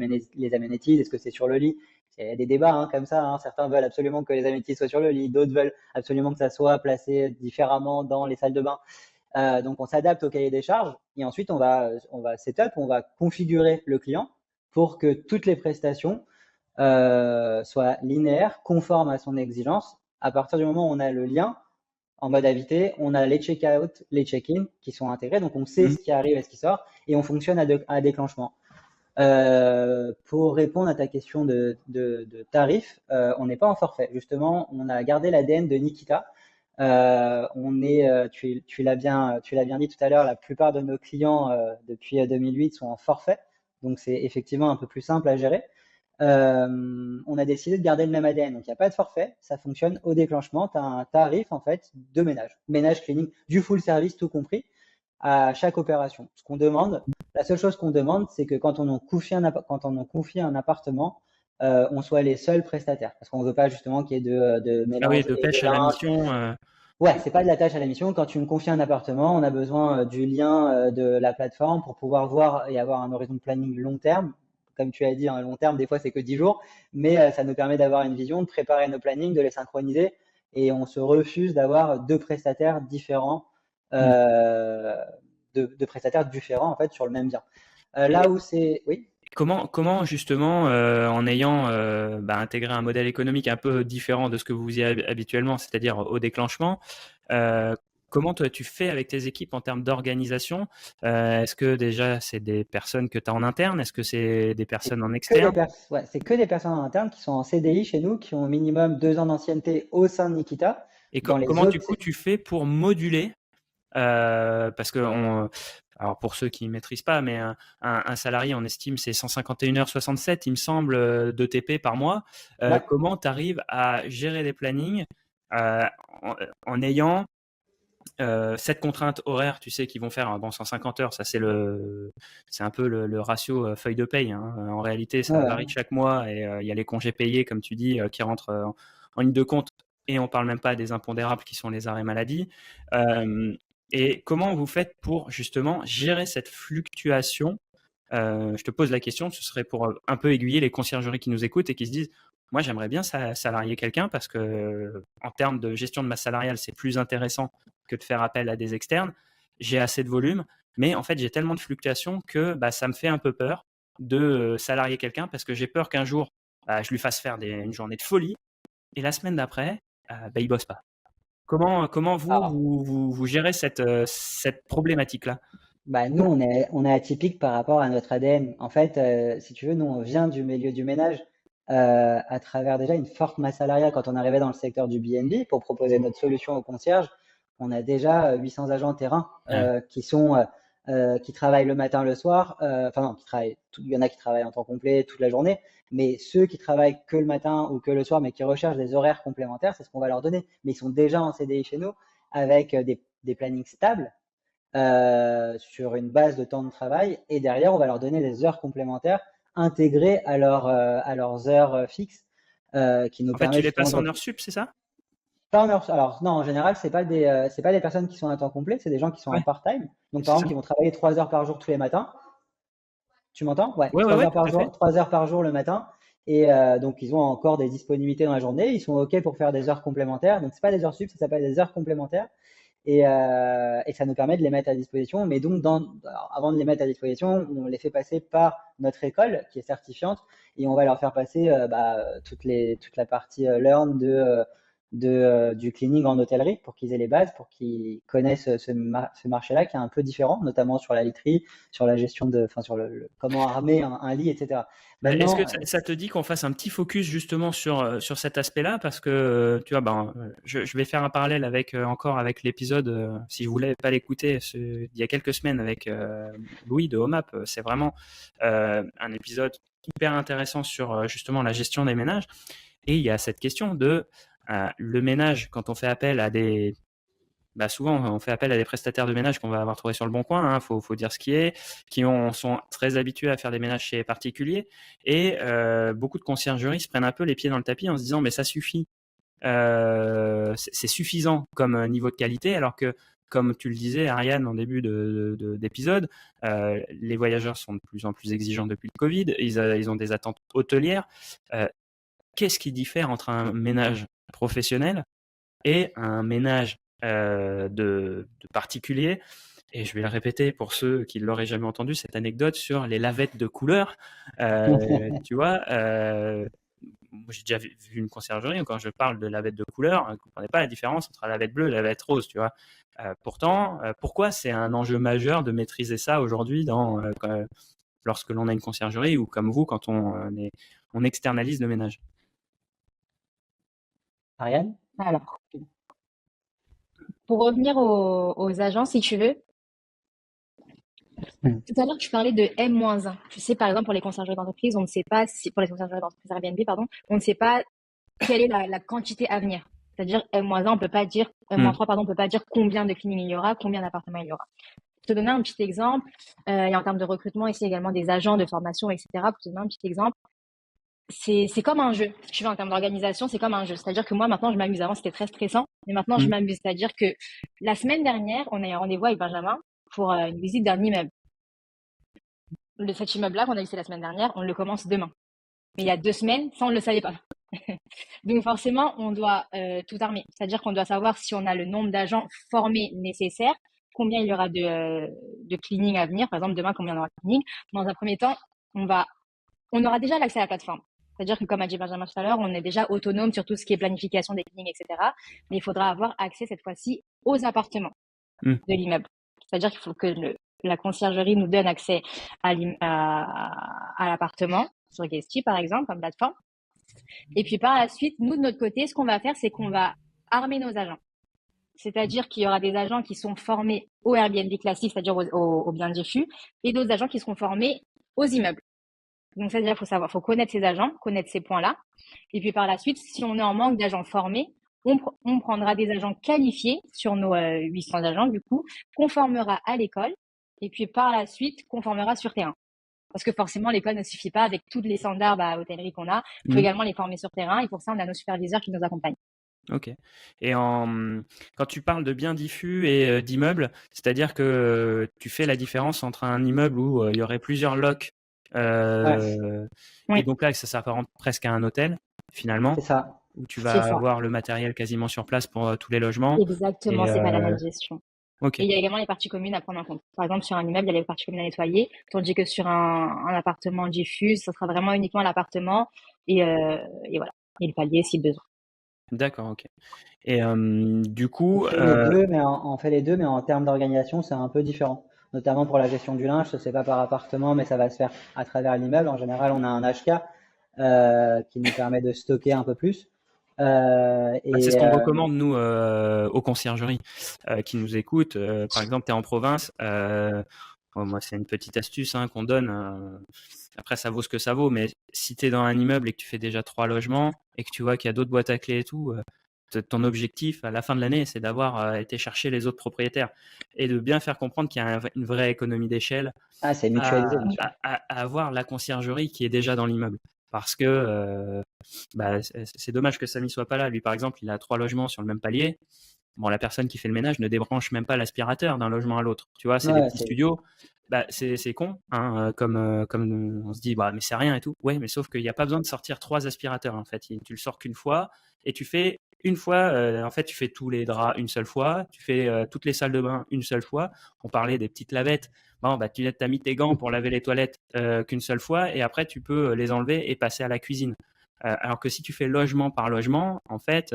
amenities, est-ce que c'est sur le lit? Il y a des débats comme ça. Certains veulent absolument que les amenities soient sur le lit, d'autres veulent absolument que ça soit placé différemment dans les salles de bain. Donc on s'adapte au cahier des charges et ensuite on va setup, on va configurer le client pour que toutes les prestations soient linéaires, conformes à son exigence. À partir du moment où on a le lien en mode invité, on a les check-out, les check-in qui sont intégrés, donc on sait ce qui arrive et ce qui sort et on fonctionne à déclenchement. Pour répondre à ta question de tarif, on n'est pas en forfait. Justement, on a gardé l'ADN de Nikita. Tu l'as bien dit tout à l'heure, la plupart de nos clients depuis 2008 sont en forfait, donc c'est effectivement un peu plus simple à gérer. On a décidé de garder le même ADN, donc il n'y a pas de forfait, ça fonctionne au déclenchement. Tu as un tarif en fait de ménage, cleaning, du full service tout compris à chaque opération. Ce qu'on demande, La seule chose qu'on demande, c'est que quand on en confie un appartement, on soit les seuls prestataires. Parce qu'on ne veut pas justement qu'il y ait de Ah oui, mélange de et de pêche à la linge. mission. Ouais, c'est pas de la tâche à la mission. Quand tu me confies un appartement, on a besoin du lien de la plateforme pour pouvoir voir et avoir un horizon de planning long terme. Comme tu as dit, un long terme, des fois, c'est que 10 jours, mais ça nous permet d'avoir une vision, de préparer nos plannings, de les synchroniser. Et on se refuse d'avoir deux prestataires différents, Hmm. euh, de prestataires différents, en fait, sur le même bien. Là Et où c'est. Oui, comment justement, en ayant intégré un modèle économique un peu différent de ce que vous faisiez habituellement, c'est-à-dire au déclenchement, euh, comment toi tu fais avec tes équipes en termes d'organisation? Est-ce que déjà c'est des personnes que tu as en interne? Est-ce que c'est des c'est personnes en que des externe? ouais, c'est que des personnes en interne qui sont en CDI chez nous, qui ont au minimum 2 ans d'ancienneté au sein de Nikita. Et Dans les comment du autres, coup tu fais pour moduler? Parce que alors pour ceux qui ne maîtrisent pas, mais un salarié, on estime, c'est 151h67, il me semble, de TP par mois. ouais, Comment tu arrives à gérer les plannings euh, en ayant cette contrainte horaire, tu sais, qui vont faire bon, 150 heures, ça c'est un peu le ratio feuille de paye, hein. En réalité, ouais, ça ouais. varie chaque mois et il y a les congés payés, comme tu dis, qui rentrent en ligne de compte. Et on parle même pas des impondérables qui sont les arrêts maladie. Euh, et comment vous faites pour justement gérer cette fluctuation? Je te pose la question, ce serait pour un peu aiguiller les conciergeries qui nous écoutent et qui se disent, moi j'aimerais bien salarier quelqu'un parce que en termes de gestion de masse salariale, c'est plus intéressant que de faire appel à des externes. J'ai assez de volume, mais en fait j'ai tellement de fluctuations que ça me fait un peu peur de salarier quelqu'un parce que j'ai peur qu'un jour je lui fasse faire une journée de folie et la semaine d'après, il bosse pas. Comment Alors, vous gérez cette problématique-là? bah, nous, on est atypique par rapport à notre ADN. En fait, si tu veux, nous, on vient du milieu du ménage à travers déjà une forte masse salariale. Quand on arrivait dans le secteur du B&B pour proposer notre solution aux concierges, on a déjà 800 agents terrain Ouais. qui travaillent le matin, le soir. Enfin non, il y en a qui travaillent en temps complet toute la journée, mais ceux qui travaillent que le matin ou que le soir, mais qui recherchent des horaires complémentaires, c'est ce qu'on va leur donner. Mais ils sont déjà en CDI chez nous avec des plannings stables sur une base de temps de travail et derrière, on va leur donner des heures complémentaires intégrées à leurs heures fixes qui nous En fait, tu permettent les justement passes en de. heure sup, c'est ça? Pas en heures- Alors non, en général, c'est pas des personnes qui sont à temps complet, c'est des gens qui sont en Ouais, part-time. Donc par c'est ça. exemple, qui vont travailler 3 heures par jour tous les matins. Tu m'entends? Ouais, Ouais, ouais, 3 ouais, heures tout par à fait. jour, 3 heures par jour le matin. Et donc ils ont encore des disponibilités dans la journée. Ils sont OK pour faire des heures complémentaires. Donc c'est pas des heures sup, ça s'appelle des heures complémentaires et ça nous permet de les mettre à disposition. Mais donc, alors, avant de les mettre à disposition, on les fait passer par notre école qui est certifiante et on va leur faire passer toute la partie learn du cleaning en hôtellerie pour qu'ils aient les bases, pour qu'ils connaissent ce marché-là qui est un peu différent, notamment sur la literie, sur la gestion enfin, sur comment armer un lit, etc. Est-ce que Maintenant, ça te dit qu'on fasse un petit focus justement sur cet aspect-là? Parce que, tu vois, je vais faire un parallèle encore avec l'épisode, si vous ne voulez pas l'écouter, il y a quelques semaines avec Louis de Homap. C'est vraiment un épisode hyper intéressant sur justement la gestion des ménages. Et il y a cette question de le ménage, quand on fait appel à souvent, on fait appel à des prestataires de ménage qu'on va avoir trouvé sur le bon coin, hein, faut dire ce qui est, sont très habitués à faire des ménages chez les particuliers. Et beaucoup de conciergeries se prennent un peu les pieds dans le tapis en se disant, mais ça suffit, c'est suffisant comme niveau de qualité, alors que, comme tu le disais, Ariane, en début d'épisode, les voyageurs sont de plus en plus exigeants depuis le Covid, ils ont des attentes hôtelières. Qu'est-ce qui diffère entre un ménage professionnel et un ménage de particuliers? Et je vais le répéter pour ceux qui ne l'auraient jamais entendu, cette anecdote sur les lavettes de couleur. Tu vois, moi, j'ai déjà vu une conciergerie, quand je parle de lavettes de couleur, je ne comprenais pas la différence entre la lavette bleue et la lavette rose, tu vois. Pourtant, pourquoi c'est un enjeu majeur de maîtriser ça aujourd'hui lorsque l'on a une conciergerie ou comme vous, quand on externalise le ménage? Ariane? Alors, pour revenir aux agents, si tu veux, Hmm. tout à l'heure, tu parlais de M-1. Tu sais, par exemple, pour les conciergeries d'entreprise, on ne sait pas si, pour les conciergeries d'entreprise Airbnb, pardon, on ne sait pas quelle est la quantité à venir. C'est-à-dire M-1, on peut pas dire, Hmm. M-3, pardon, on peut pas dire combien de cleaning il y aura, combien d'appartements il y aura. te donner un petit exemple, et en termes de recrutement, ici également des agents de formation, etc. Pour te donner un petit exemple, c'est comme un jeu. Si tu veux, en termes d'organisation, c'est comme un jeu. C'est-à-dire que moi, maintenant, je m'amuse. Avant, c'était très stressant, mais maintenant, je Mm. m'amuse. C'est-à-dire que la semaine dernière, on a eu un rendez-vous avec Benjamin pour une visite d'un immeuble. Cet immeuble-là qu'on a visité la semaine dernière, on le commence demain. Mais il y a 2 semaines, ça, on ne le savait pas. Donc forcément, on doit tout armer. C'est-à-dire qu'on doit savoir si on a le nombre d'agents formés nécessaires, combien il y aura de cleaning à venir. Par exemple, demain, combien il y aura de cleaning. Dans un premier temps, on aura déjà l'accès à la plateforme. C'est-à-dire que, comme a dit Benjamin tout à l'heure, on est déjà autonome sur tout ce qui est planification des cleanings, etc. Mais il faudra avoir accès cette fois-ci aux appartements Mm. de l'immeuble. C'est-à-dire qu'il faut que la conciergerie nous donne accès à l'appartement sur Guesty, par exemple, comme plateforme. Et puis par la suite, nous, de notre côté, ce qu'on va faire, c'est qu'on va armer nos agents. C'est-à-dire qu'il y aura des agents qui sont formés au Airbnb classique, c'est-à-dire au bien diffus, et d'autres agents qui seront formés aux immeubles. Donc, c'est-à-dire qu'il faut connaître ces agents, connaître ces points-là. Et puis par la suite, si on est en manque d'agents formés, on prendra des agents qualifiés sur nos 800 agents, du coup, qu'on formera à l'école, et puis par la suite, qu'on formera sur terrain. Parce que forcément, l'école ne suffit pas avec tous les standards hôtellerie qu'on a. Il faut également les former sur terrain, et pour ça, on a nos superviseurs qui nous accompagnent. Ok. Et quand tu parles de biens diffus et d'immeubles, c'est-à-dire que tu fais la différence entre un immeuble où il y aurait plusieurs locs, Oui. et donc là, ça s'apparente presque à un hôtel, finalement, C'est ça. où tu C'est vas ça. avoir le matériel quasiment sur place pour tous les logements. Exactement, Et, c'est pas la même gestion. ok. Et il y a également les parties communes à prendre en compte. Par exemple, sur un immeuble, il y a les parties communes à nettoyer, tandis que sur un appartement diffus, ça sera vraiment uniquement l'appartement et voilà. Et le palier si besoin. D'accord, ok. Et du coup, On fait les deux, mais on fait les deux, mais en termes d'organisation, c'est un peu différent. Notamment pour la gestion du linge, c'est pas par appartement, mais ça va se faire à travers l'immeuble. En général, on a un HK qui nous permet de stocker un peu plus. c'est ce qu'on recommande, nous, aux conciergeries qui nous écoutent. Par exemple, tu es en province. Moi, c'est une petite astuce qu'on donne. Après, ça vaut ce que ça vaut. Mais si tu es dans un immeuble et que tu fais déjà 3 logements et que tu vois qu'il y a d'autres boîtes à clés et tout, ton objectif à la fin de l'année, c'est d'avoir été chercher les autres propriétaires et de bien faire comprendre qu'il y a une vraie économie d'échelle c'est mutualisé, bien sûr. à avoir la conciergerie qui est déjà dans l'immeuble. Parce que c'est dommage que Samy soit pas là. Lui, par exemple, il a 3 logements sur le même palier. Bon, la personne qui fait le ménage ne débranche même pas l'aspirateur d'un logement à l'autre. Tu vois, c'est des petits studios. C'est con, comme on se dit, mais c'est rien et tout. Ouais, mais sauf qu'il n'y a pas besoin de sortir 3 aspirateurs, en fait. Tu le sors qu'une fois et tu fais une fois, en fait, tu fais tous les draps une seule fois, tu fais toutes les salles de bain une seule fois. On parlait des petites lavettes. Tu as mis tes gants pour laver les toilettes qu'une seule fois et après, tu peux les enlever et passer à la cuisine. Alors que si tu fais logement par logement, en fait,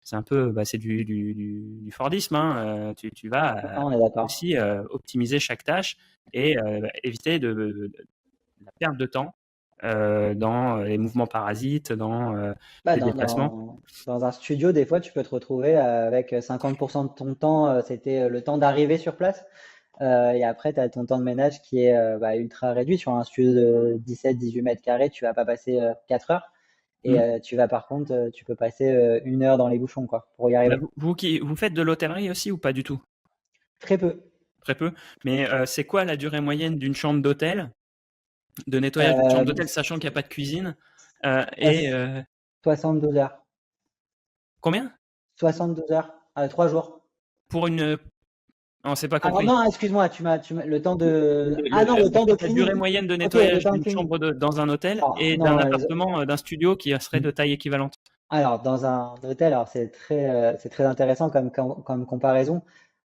c'est un peu, c'est du Fordisme. Tu vas On est d'accord. aussi optimiser chaque tâche et éviter la perte de temps dans les mouvements parasites, dans les déplacements. Dans un studio, des fois, tu peux te retrouver avec 50% de ton temps, c'était le temps d'arriver sur place. Et après, tu as ton temps de ménage qui est ultra réduit. Sur un studio de 17-18 mètres carrés, tu vas pas passer 4 heures. Et tu vas par contre, tu peux passer 1 heure dans les bouchons quoi, pour y arriver. Vous faites de l'hôtellerie aussi ou pas du tout? Très peu. Très peu. Mais c'est quoi la durée moyenne d'une chambre d'hôtel, de nettoyage d'une chambre d'hôtel, sachant qu'il n'y a pas de cuisine 72 heures. Combien? 72 heures. 3 jours. Pour une. Non, c'est pas compris. Non, excuse-moi, le temps de. Le temps de cleaning. La durée moyenne de nettoyage d'une chambre dans un hôtel et d'un appartement, d'un studio qui serait de taille équivalente. Alors, dans un hôtel, c'est très intéressant comme comparaison.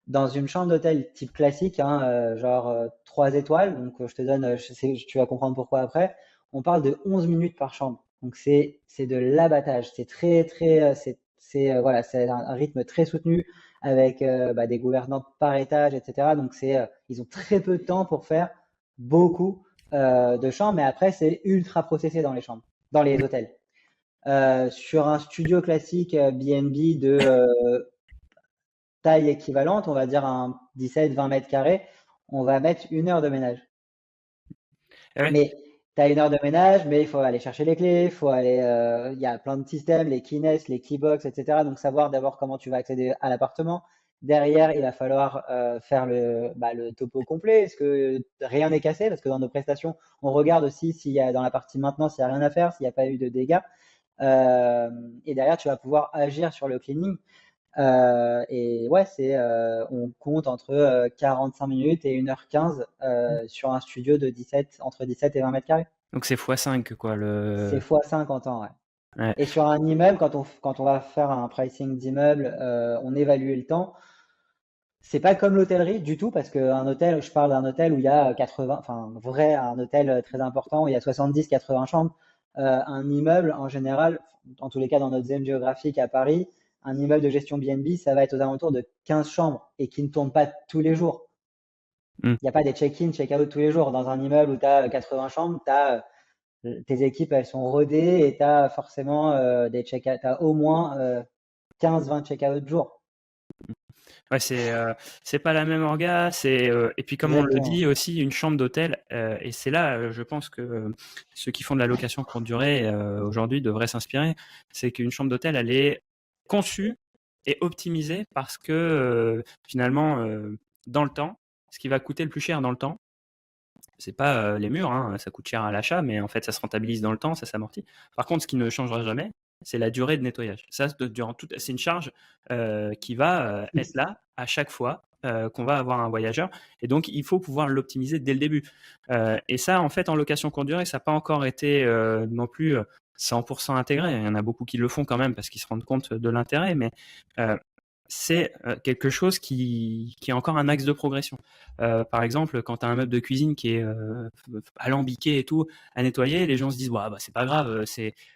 Dans une chambre d'hôtel type classique, genre 3 étoiles, donc je te donne, tu vas comprendre pourquoi après, on parle de 11 minutes par chambre. Donc c'est de l'abattage, c'est c'est un rythme très soutenu avec des gouvernantes par étage, etc. Donc ils ont très peu de temps pour faire beaucoup de chambres, mais après c'est ultra processé dans les chambres, dans les hôtels. Sur un studio classique B&B de taille équivalente, on va dire un 17-20 mètres carrés, on va mettre 1 heure de ménage. Ouais. Mais tu as 1 heure de ménage, mais il faut aller chercher les clés, il y a plein de systèmes, les keyness, les keybox, etc. Donc savoir d'abord comment tu vas accéder à l'appartement, Derrière, il va falloir faire le topo complet. Est-ce que rien n'est cassé? Parce que dans nos prestations, on regarde aussi s'il y a dans la partie maintenance, s'il n'y a rien à faire, s'il n'y a pas eu de dégâts. Et derrière, tu vas pouvoir agir sur le cleaning. Et ouais, on compte entre 45 minutes et 1h15 sur un studio de entre 17 et 20 mètres carrés. Donc c'est x5 quoi. C'est x5 en temps, ouais. Ouais. Et sur un immeuble, quand on va faire un pricing d'immeuble, on évalue le temps. C'est pas comme l'hôtellerie du tout, parce qu'un hôtel, je parle d'un hôtel où il y a 80, enfin, un hôtel très important où il y a 70-80 chambres. Un immeuble, en général, en tous les cas dans notre zone géographique à Paris, un immeuble de gestion BNB, ça va être aux alentours de 15 chambres et qui ne tourne pas tous les jours. Il n'y a pas des check-in, check-out tous les jours. Dans un immeuble où tu as 80 chambres, tes équipes, elles sont rodées et tu as forcément t'as au moins 15-20 check-out jour. Ouais, c'est pas la même orga, et puis comme on le Exactement. dit aussi, une chambre d'hôtel, et c'est là, je pense que ceux qui font de la location courte durée aujourd'hui devraient s'inspirer, c'est qu'une chambre d'hôtel, elle est conçue et optimisée parce que finalement, dans le temps, ce qui va coûter le plus cher dans le temps, c'est pas les murs, hein, ça coûte cher à l'achat, mais en fait, ça se rentabilise dans le temps, ça s'amortit. Par contre, ce qui ne changera jamais, c'est la durée de nettoyage. Ça, c'est une charge qui va être là à chaque fois qu'on va avoir un voyageur. Et donc, il faut pouvoir l'optimiser dès le début. Et ça, en fait, en location courte durée, ça n'a pas encore été non plus 100% intégré. Il y en a beaucoup qui le font quand même parce qu'ils se rendent compte de l'intérêt, mais c'est quelque chose qui est encore un axe de progression. Par exemple, quand tu as un meuble de cuisine qui est alambiqué et tout, à nettoyer, les gens se disent bah, c'est pas grave.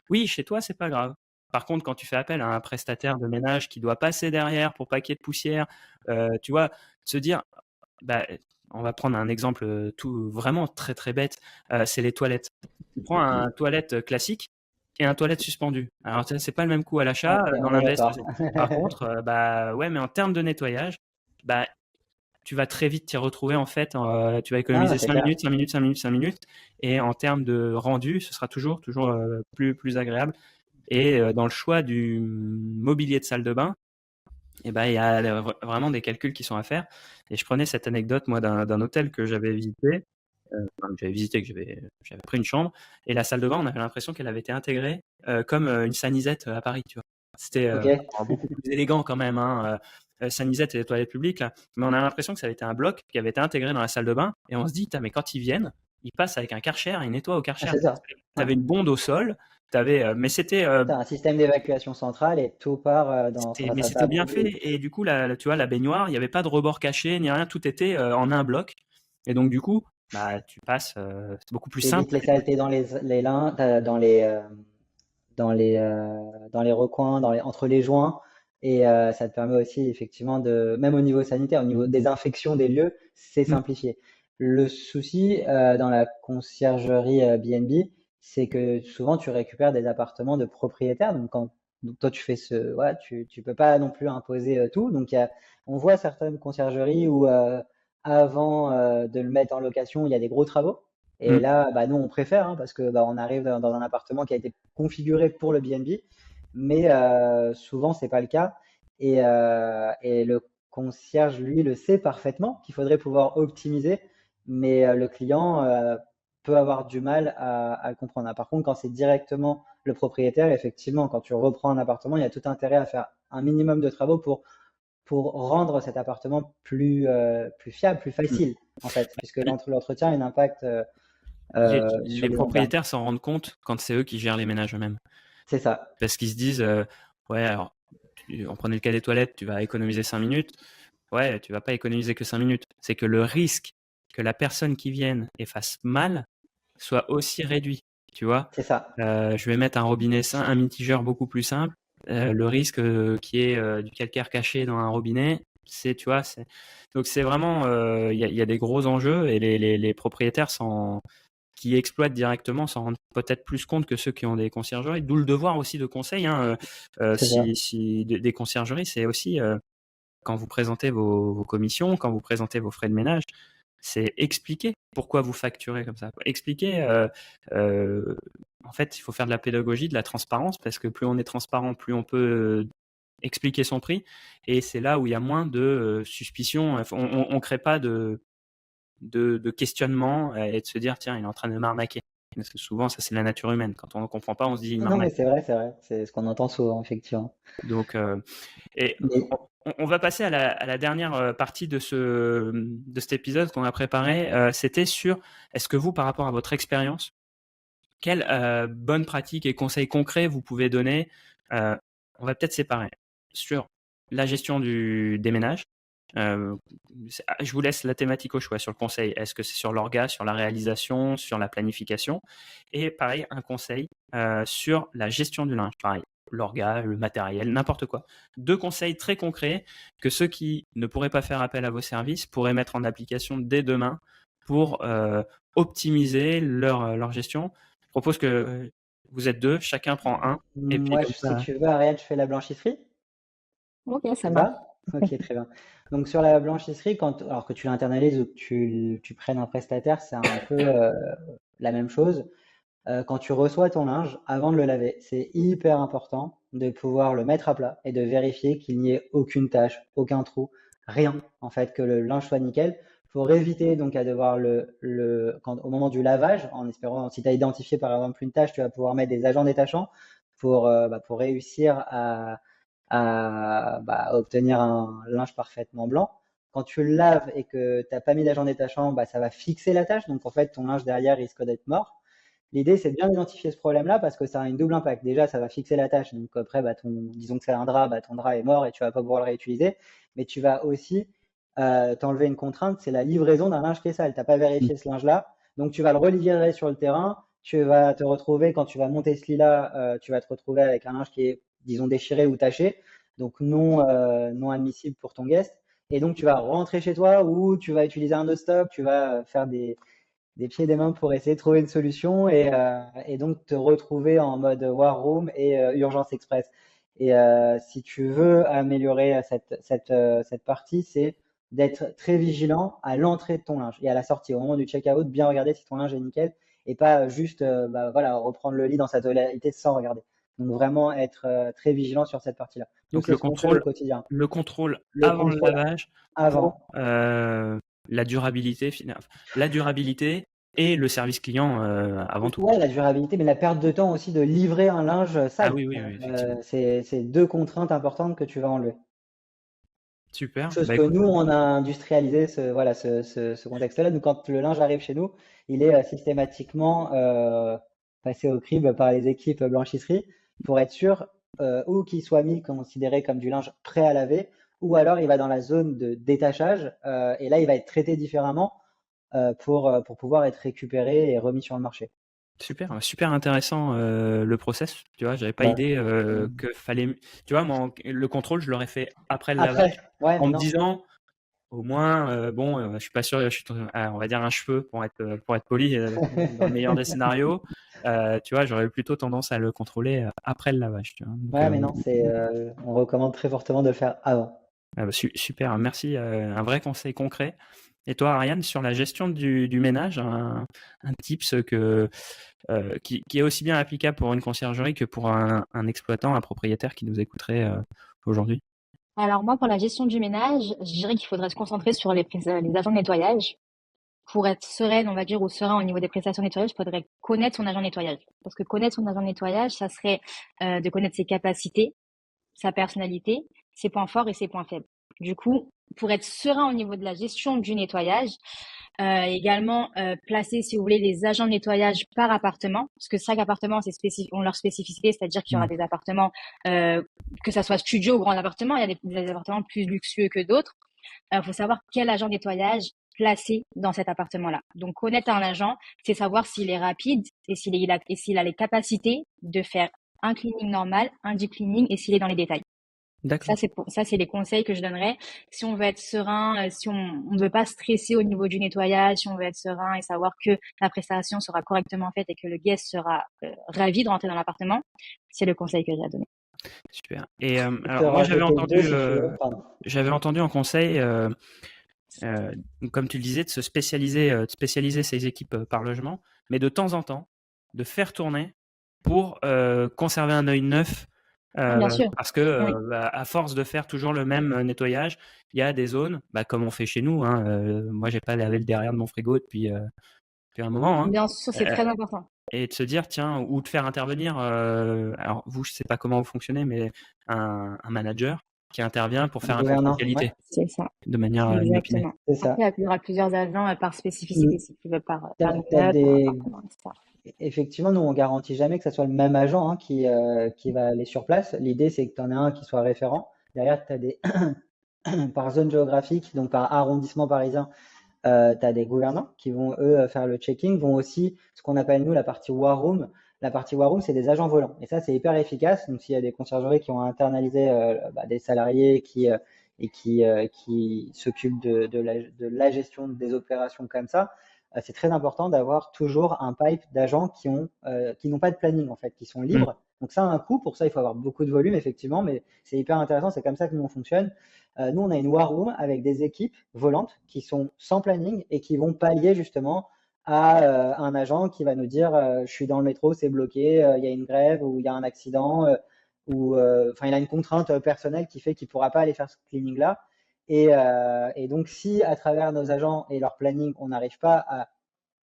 Oui, chez toi, c'est pas grave. Par contre, quand tu fais appel à un prestataire de ménage qui doit passer derrière pour pas qu'il y ait de poussière, tu vois, se dire, bah, on va prendre un exemple tout vraiment très très bête, c'est les toilettes. Tu prends un toilette classique et un toilette suspendu. Alors, c'est pas le même coût à l'achat, Ok, dans on est l'invest. d'accord. Par contre, bah ouais, mais en termes de nettoyage, bah tu vas très vite t'y retrouver en fait. Tu vas Ah, économiser c'est 5 clair. minutes, 5 minutes, 5 minutes, 5 minutes. Et en termes de rendu, ce sera toujours plus agréable. Et dans le choix du mobilier de salle de bain, et ben, il y a vraiment des calculs qui sont à faire. Et je prenais cette anecdote, moi, d'un hôtel que j'avais visité. Que j'avais pris une chambre. Et la salle de bain, on avait l'impression qu'elle avait été intégrée comme une Sanisette à Paris, tu vois. C'était Ok. beaucoup plus élégant quand même, hein. Sanisette et les toilettes publiques, là. Mais on a l'impression que ça avait été un bloc qui avait été intégré dans la salle de bain. Et on se dit, mais quand ils viennent, ils passent avec un Karcher, ils nettoient au Ah, Karcher. c'est ça. Tu Ouais. avais une bonde au sol, mais c'était T'as un système d'évacuation centrale et tout part mais ça c'était bien s'abrouille. fait. Et du coup, tu vois, la baignoire, il n'y avait pas de rebord caché ni rien, tout était en un bloc. Et donc, du coup, bah, tu passes, c'est beaucoup plus simple. T'évites les saletés dans les lins, dans les recoins, entre les joints. Et ça te permet aussi, effectivement, même au niveau sanitaire, au niveau des infections des lieux, c'est Mm. simplifié. Le souci dans la conciergerie B&B, c'est que souvent tu récupères des appartements de propriétaires. Donc toi tu fais tu peux pas non plus imposer tout. Donc on voit certaines conciergeries où avant de le mettre en location, il y a des gros travaux. Et Mm. là, bah, nous, on préfère hein, parce que bah, on arrive dans un appartement qui a été configuré pour le B&B, mais souvent, c'est pas le cas. Et le concierge, lui, le sait parfaitement qu'il faudrait pouvoir optimiser, mais le client peut avoir du mal à le comprendre. Par contre, quand c'est directement le propriétaire, effectivement, quand tu reprends un appartement, il y a tout intérêt à faire un minimum de travaux pour rendre cet appartement plus fiable, plus Mm. facile, en fait, puisque l'entretien a un impact sur Les du long terme. propriétaires s'en rendent compte quand c'est eux qui gèrent les ménages eux-mêmes. C'est ça, Parce qu'ils se disent, ouais, alors, on prenait le cas des toilettes, tu vas économiser 5 minutes. Ouais, tu vas pas économiser que 5 minutes. C'est que le risque que la personne qui vienne et fasse mal soit aussi réduit. Tu vois, c'est ça. je vais mettre un robinet un mitigeur beaucoup plus simple. Le risque qu'il y ait du calcaire caché dans un robinet, tu vois, donc c'est vraiment, il y a des gros enjeux et les propriétaires qui exploitent directement s'en rendent peut-être plus compte que ceux qui ont des conciergeries. D'où le devoir aussi de conseil, hein, C'est ça. des conciergeries, c'est aussi quand vous présentez vos commissions, quand vous présentez vos frais de ménage, c'est expliquer pourquoi vous facturez comme ça. Expliquer, en fait, il faut faire de la pédagogie, de la transparence, parce que plus on est transparent, plus on peut expliquer son prix, et c'est là où il y a moins de suspicion. On crée pas de questionnement et de se dire tiens, il est en train de m'arnaquer. Parce que souvent, ça c'est la nature humaine. Quand on ne comprend pas, on se dit il Non, mais m'arnaque. c'est vrai, c'est ce qu'on entend souvent, effectivement. Donc, et Mais on va passer à la dernière partie de cet épisode qu'on a préparé. C'était sur, est-ce que vous, par rapport à votre expérience, quelles bonnes pratiques et conseils concrets vous pouvez donner? On va peut-être séparer sur la gestion des ménages. Je vous laisse la thématique au choix sur le conseil. Est-ce que c'est sur l'orga, sur la réalisation, sur la planification? Et pareil, un conseil sur la gestion du linge. Pareil, l'orga, le matériel, n'importe quoi. 2 conseils très concrets que ceux qui ne pourraient pas faire appel à vos services pourraient mettre en application dès demain pour optimiser leur gestion. Je propose que vous êtes 2, chacun prend un, et puis moi, comme si ça. tu veux, Ariel, je fais la blanchisserie. Ok, ça C'est marche. ça? Ok, très bien. Donc sur la blanchisserie, alors que tu l'internalises ou que tu prennes un prestataire, c'est un peu la même chose. Quand tu reçois ton linge, avant de le laver, c'est hyper important de pouvoir le mettre à plat et de vérifier qu'il n'y ait aucune tache, aucun trou, rien, en fait, que le linge soit nickel, pour éviter donc à devoir au moment du lavage, en espérant, si tu as identifié par exemple une tache, tu vas pouvoir mettre des agents détachants pour réussir à obtenir un linge parfaitement blanc. Quand tu le laves et que tu n'as pas mis d'agent détachant, ça va fixer la tache, donc en fait ton linge derrière risque d'être mort. L'idée, c'est de bien identifier ce problème-là parce que ça a un double impact. Déjà, ça va fixer la tâche. Donc après, disons que c'est un drap, ton drap est mort et tu vas pas pouvoir le réutiliser. Mais tu vas aussi t'enlever une contrainte, c'est la livraison d'un linge qui est sale. Tu n'as pas vérifié ce linge-là. Donc tu vas le relivrer sur le terrain. Tu vas te retrouver, quand tu vas monter ce lit-là, tu vas te retrouver avec un linge qui est, disons, déchiré ou taché. Donc non admissible pour ton guest. Et donc tu vas rentrer chez toi ou tu vas utiliser un autre stop, tu vas faire des pieds et des mains pour essayer de trouver une solution et donc te retrouver en mode war room et urgence express. Et si tu veux améliorer cette partie, c'est d'être très vigilant à l'entrée de ton linge et à la sortie. Au moment du check-out, bien regarder si ton linge est nickel et pas juste voilà, reprendre le lit dans sa totalité sans regarder. Donc vraiment être très vigilant sur cette partie-là. Nous, Donc c'est ce qu'on fait au quotidien. le contrôle Le avant le contrôle lavage pour avant. la durabilité, et le service client avant tout. Ouais, la durabilité, mais la perte de temps aussi de livrer un linge Ah sale. oui, oui, oui, effectivement. C'est deux contraintes importantes que tu vas enlever. Super. Chose Bah que écoute, nous, on a industrialisé ce contexte-là. Nous, quand le linge arrive chez nous, il est systématiquement passé au crible par les équipes blanchisserie pour être sûr ou qu'il soit considéré comme du linge prêt à laver, ou alors il va dans la zone de détachage et là, il va être traité différemment pour pouvoir être récupéré et remis sur le marché. super intéressant le process. Tu vois, j'avais pas Ouais. idée que fallait. Tu vois, moi, le contrôle, je l'aurais fait après le lavage, Après, ouais, en mais me non. disant, au moins, je suis pas sûr, on va dire un cheveu pour être poli dans le meilleur des scénarios. Tu vois, j'aurais plutôt tendance à le contrôler après le lavage. Tu vois. Donc, Ouais, mais non, on recommande très fortement de le faire avant. super, merci. Un vrai conseil concret. Et toi, Ariane, sur la gestion du ménage, un tips qui est aussi bien applicable pour une conciergerie que pour un exploitant, un propriétaire qui nous écouterait aujourd'hui? Alors moi, pour la gestion du ménage, je dirais qu'il faudrait se concentrer sur les agents de nettoyage. Pour être sereine, on va dire, ou serein au niveau des prestations de nettoyage, il faudrait connaître son agent de nettoyage. Parce que connaître son agent de nettoyage, ça serait de connaître ses capacités, sa personnalité, ses points forts et ses points faibles. Du coup, pour être serein au niveau de la gestion du nettoyage, également placer, si vous voulez, les agents de nettoyage par appartement, parce que chaque appartement ont leur spécificité, c'est-à-dire qu'il y aura des appartements, que ça soit studio ou grand appartement, il y a des appartements plus luxueux que d'autres. Faut savoir quel agent de nettoyage placer dans cet appartement-là. Donc connaître un agent, c'est savoir s'il est rapide et s'il a les capacités de faire un cleaning normal, un deep cleaning et s'il est dans les détails. D'accord. Ça, c'est les conseils que je donnerais. Si on veut être serein, si on ne veut pas stresser au niveau du nettoyage, si on veut être serein et savoir que la prestation sera correctement faite et que le guest sera ravi de rentrer dans l'appartement, c'est le conseil que j'ai à donner. Super. Et Je peux te alors moi rajouter deux si tu veux. Pardon. j'avais entendu en conseil, comme tu le disais, de spécialiser ses équipes par logement, mais de temps en temps, de faire tourner pour conserver un œil neuf Bien sûr. Parce que Oui. à force de faire toujours le même nettoyage, il y a des zones, comme on fait chez nous, hein, moi j'ai pas lavé le derrière de mon frigo depuis un moment, hein, Bien sûr, c'est euh, très important. et de se dire tiens, ou de faire intervenir, alors vous je sais pas comment vous fonctionnez, mais un manager qui intervient pour Un faire un contrôle gouvernant, ouais, qualité C'est ça. de manière inopinée. Exactement. c'est ça. Après, il y aura plusieurs agents par spécificité, Mm. si tu veux, par T'as immeuble, par des, appartement, etc. Effectivement, nous, on garantit jamais que ce soit le même agent, hein, qui va aller sur place. L'idée, c'est que tu en aies un qui soit référent. Derrière, tu as des, par zone géographique, donc par arrondissement parisien, tu as des gouvernants qui vont, eux, faire le checking, vont aussi, ce qu'on appelle, nous, la partie war room. La partie war room, c'est des agents volants. Et ça, c'est hyper efficace. Donc, s'il y a des conciergeries qui ont internalisé des salariés qui s'occupent de la gestion des opérations comme ça, c'est très important d'avoir toujours un pipe d'agents qui n'ont pas de planning, en fait, qui sont Mm. libres. Donc, ça a un coût. Pour ça, il faut avoir beaucoup de volume, effectivement, mais c'est hyper intéressant. C'est comme ça que nous, on fonctionne. Nous, on a une war room avec des équipes volantes qui sont sans planning et qui vont pallier justement à un agent qui va nous dire je suis dans le métro, c'est bloqué, il y a une grève ou il y a un accident ou enfin il a une contrainte personnelle qui fait qu'il ne pourra pas aller faire ce cleaning-là. Et donc si à travers nos agents et leur planning, on n'arrive pas à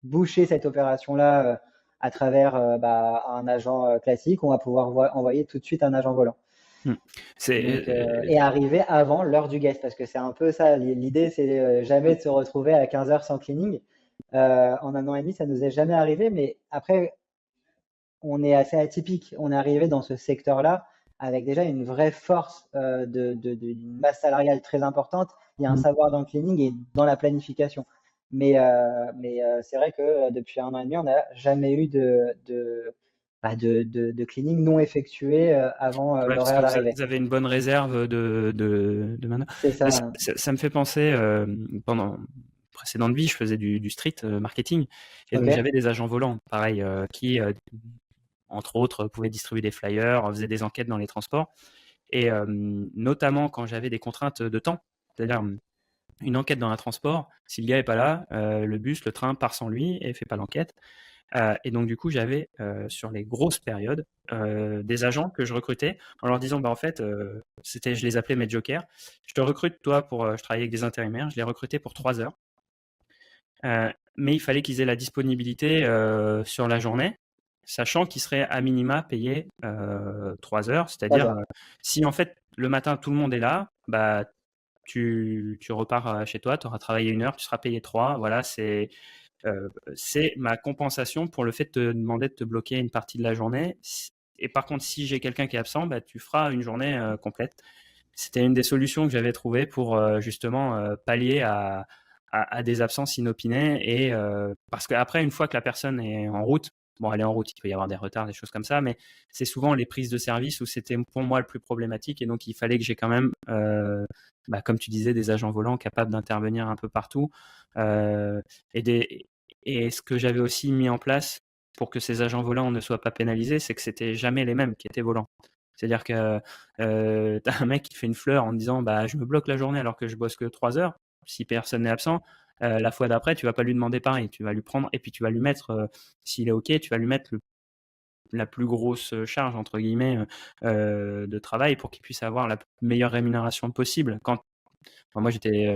boucher cette opération-là à travers un agent classique, on va pouvoir envoyer tout de suite un agent volant. Mm. C'est Donc, et arriver avant l'heure du guest, parce que c'est un peu ça. L'idée, c'est jamais de se retrouver à 15 heures sans cleaning. En un an et demi, ça nous est jamais arrivé, mais après, on est assez atypique. On est arrivé dans ce secteur-là avec déjà une vraie force d'une masse salariale très importante. Il y a un Mm. savoir dans le cleaning et dans la planification. Mais c'est vrai que depuis un an et demi, on n'a jamais eu de cleaning non effectué avant Ouais, parce que l'horaire d'arrivée. vous avez une bonne réserve de main. C'est ça. Ça me fait penser, pendant une précédente vie, je faisais du street marketing, et donc Ok. j'avais des agents volants, pareil, qui, entre autres, pouvaient distribuer des flyers, faisaient des enquêtes dans les transports, et notamment quand j'avais des contraintes de temps, c'est-à-dire une enquête dans un transport, si le gars est pas là, le train part sans lui et fait pas l'enquête. Et donc du coup, j'avais sur les grosses périodes des agents que je recrutais en leur disant, en fait, je les appelais mes jokers. Je te recrute toi je travaillais avec des intérimaires, je les recrutais pour 3 heures. Mais il fallait qu'ils aient la disponibilité sur la journée, sachant qu'ils seraient à minima payés 3 heures. 3 C'est-à-dire, heures. si en fait le matin tout le monde est là, tu repars chez toi, tu auras travaillé 1 heure, tu seras payé 3. Voilà, c'est ma compensation pour le fait de te demander de te bloquer une partie de la journée. Et par contre, si j'ai quelqu'un qui est absent, tu feras une journée complète. C'était une des solutions que j'avais trouvées pour justement pallier à des absences inopinées. Et parce qu'après, une fois que la personne est en route, bon, elle est en route, il peut y avoir des retards, des choses comme ça, mais c'est souvent les prises de service où c'était pour moi le plus problématique. Et donc, il fallait que j'ai quand même, comme tu disais, des agents volants capables d'intervenir un peu partout. Euh, et ce que j'avais aussi mis en place pour que ces agents volants ne soient pas pénalisés, c'est que c'était jamais les mêmes qui étaient volants. C'est-à-dire que t'as un mec qui fait une fleur en disant je me bloque la journée alors que je bosse que 3 heures. Si personne n'est absent, la fois d'après, tu vas pas lui demander pareil. Tu vas lui prendre et puis tu vas lui mettre, s'il est OK, tu vas lui mettre la plus grosse charge, entre guillemets, de travail pour qu'il puisse avoir la meilleure rémunération possible. Moi,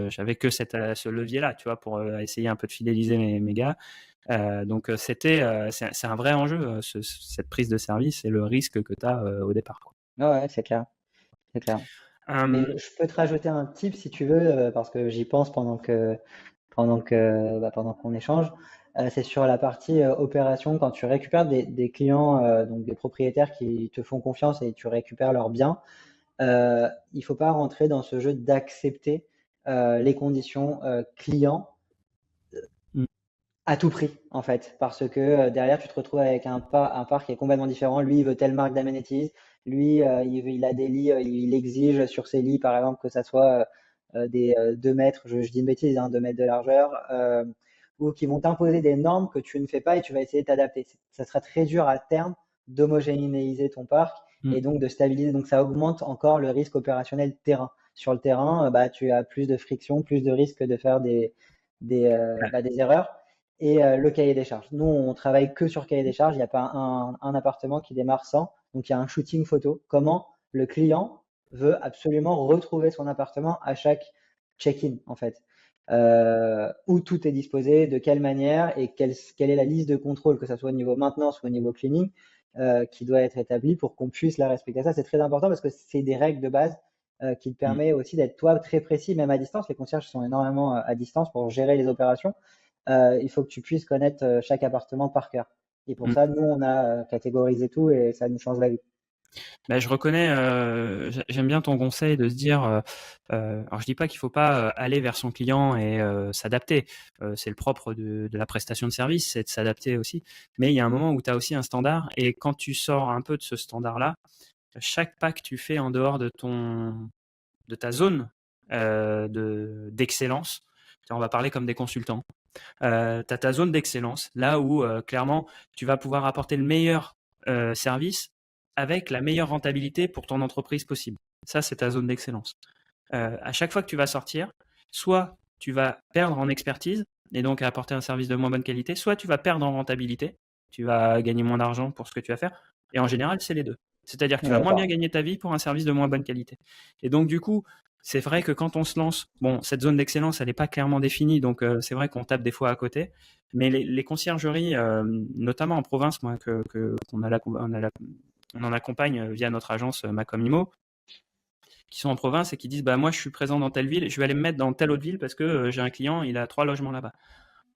j'avais que ce levier-là, tu vois, pour essayer un peu de fidéliser mes gars. Donc, c'est un vrai enjeu, cette prise de service et le risque que tu as au départ, quoi. Ouais, c'est clair, c'est clair. Mais Hum, je peux te rajouter un tip si tu veux, parce que j'y pense pendant qu'on échange. C'est sur la partie opération, quand tu récupères des clients, donc des propriétaires qui te font confiance et tu récupères leurs biens. Il faut pas rentrer dans ce jeu d'accepter les conditions clients hum, à tout prix, en fait, parce que derrière, tu te retrouves avec un parc qui est complètement différent. Lui, il veut telle marque d'amenities. Lui, il a des lits, il exige sur ses lits, par exemple, que ça soit des 2 mètres, je dis une bêtise, hein, 2 mètres de largeur, ou qui vont t'imposer des normes que tu ne fais pas et tu vas essayer de t'adapter. Ça sera très dur à terme d'homogénéiser ton parc hum. et donc de stabiliser. Donc ça augmente encore le risque opérationnel terrain. Sur le terrain, tu as plus de friction, plus de risques de faire des erreurs et le cahier des charges. Nous, on travaille que sur cahier des charges. Il n'y a pas un appartement qui démarre sans. Donc, il y a un shooting photo. Comment le client veut absolument retrouver son appartement à chaque check-in, en fait. Où tout est disposé, de quelle manière et quelle est la liste de contrôle, que ce soit au niveau maintenance ou au niveau cleaning, qui doit être établie pour qu'on puisse la respecter. Ça, c'est très important parce que c'est des règles de base qui te Mm. permet aussi d'être toi très précis, même à distance. Les concierges sont énormément à distance pour gérer les opérations. Il faut que tu puisses connaître chaque appartement par cœur. Et pour Mm. ça, nous, on a catégorisé tout et ça nous change la vie. Bah, je reconnais, j'aime bien ton conseil de se dire, alors je dis pas qu'il faut pas aller vers son client et s'adapter. C'est le propre de la prestation de service, c'est de s'adapter aussi. Mais il y a un moment où tu as aussi un standard et quand tu sors un peu de ce standard-là, chaque pas que tu fais en dehors de ta zone d'excellence, on va parler comme des consultants. Tu as ta zone d'excellence, là où clairement tu vas pouvoir apporter le meilleur service avec la meilleure rentabilité pour ton entreprise possible. Ça, c'est ta zone d'excellence. À chaque fois que tu vas sortir, soit tu vas perdre en expertise et donc apporter un service de moins bonne qualité, soit tu vas perdre en rentabilité, tu vas gagner moins d'argent pour ce que tu vas faire. Et en général, c'est les deux. C'est-à-dire que tu vas moins bien D'accord. gagner ta vie pour un service de moins bonne qualité. Et donc, du coup, c'est vrai que quand on se lance, bon, cette zone d'excellence, elle n'est pas clairement définie, donc c'est vrai qu'on tape des fois à côté. Mais les conciergeries, notamment en province, moi, on en accompagne via notre agence Macom Imo, qui sont en province et qui disent bah moi je suis présent dans telle ville, je vais aller me mettre dans telle autre ville parce que j'ai un client, il a 3 logements là-bas.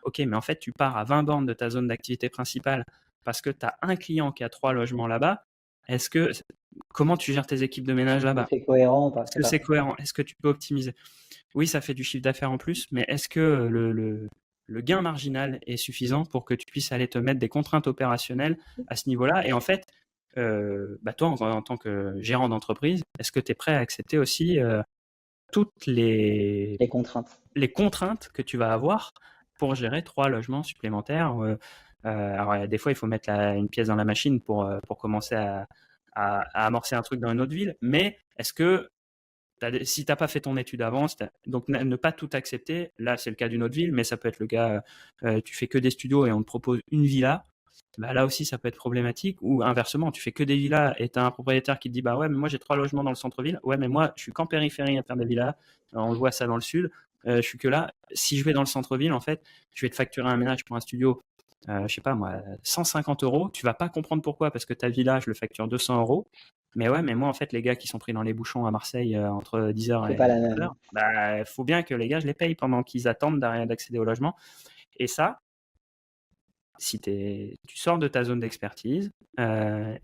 Ok, mais en fait tu pars à 20 bornes de ta zone d'activité principale parce que tu as un client qui a 3 logements là-bas. Est-ce que comment tu gères tes équipes de ménage Est-ce que là-bas? c'est cohérent ou pas? Est-ce C'est que c'est ça. cohérent? Est-ce que tu peux optimiser? Oui, ça fait du chiffre d'affaires en plus, mais est-ce que le gain marginal est suffisant pour que tu puisses aller te mettre des contraintes opérationnelles à ce niveau-là? Et en fait, bah toi, en tant que gérant d'entreprise, est-ce que tu es prêt à accepter aussi toutes Les contraintes. les contraintes que tu vas avoir pour gérer 3 logements supplémentaires? Alors, des fois, il faut mettre une pièce dans la machine pour commencer à amorcer un truc dans une autre ville, mais est-ce que si tu n'as pas fait ton étude avant, donc ne pas tout accepter, là c'est le cas d'une autre ville, mais ça peut être le cas, tu fais que des studios et on te propose une villa, bah, là aussi ça peut être problématique, ou inversement, tu fais que des villas et tu as un propriétaire qui te dit bah ouais mais moi j'ai 3 logements dans le centre-ville, ouais mais moi je suis qu'en périphérie à faire des villas. On le voit ça dans le sud, je suis que là, si je vais dans le centre-ville en fait, je vais te facturer un ménage pour un studio, je sais pas moi, 150 euros, tu vas pas comprendre pourquoi, parce que ta villa je le facture 200 euros. Mais ouais, mais moi, en fait, les gars qui sont pris dans les bouchons à Marseille entre 10h C'est et pas la 13h, même. bah, faut bien que les gars, je les paye pendant qu'ils attendent d'accéder au logement. Et ça, si tu sors de ta zone d'expertise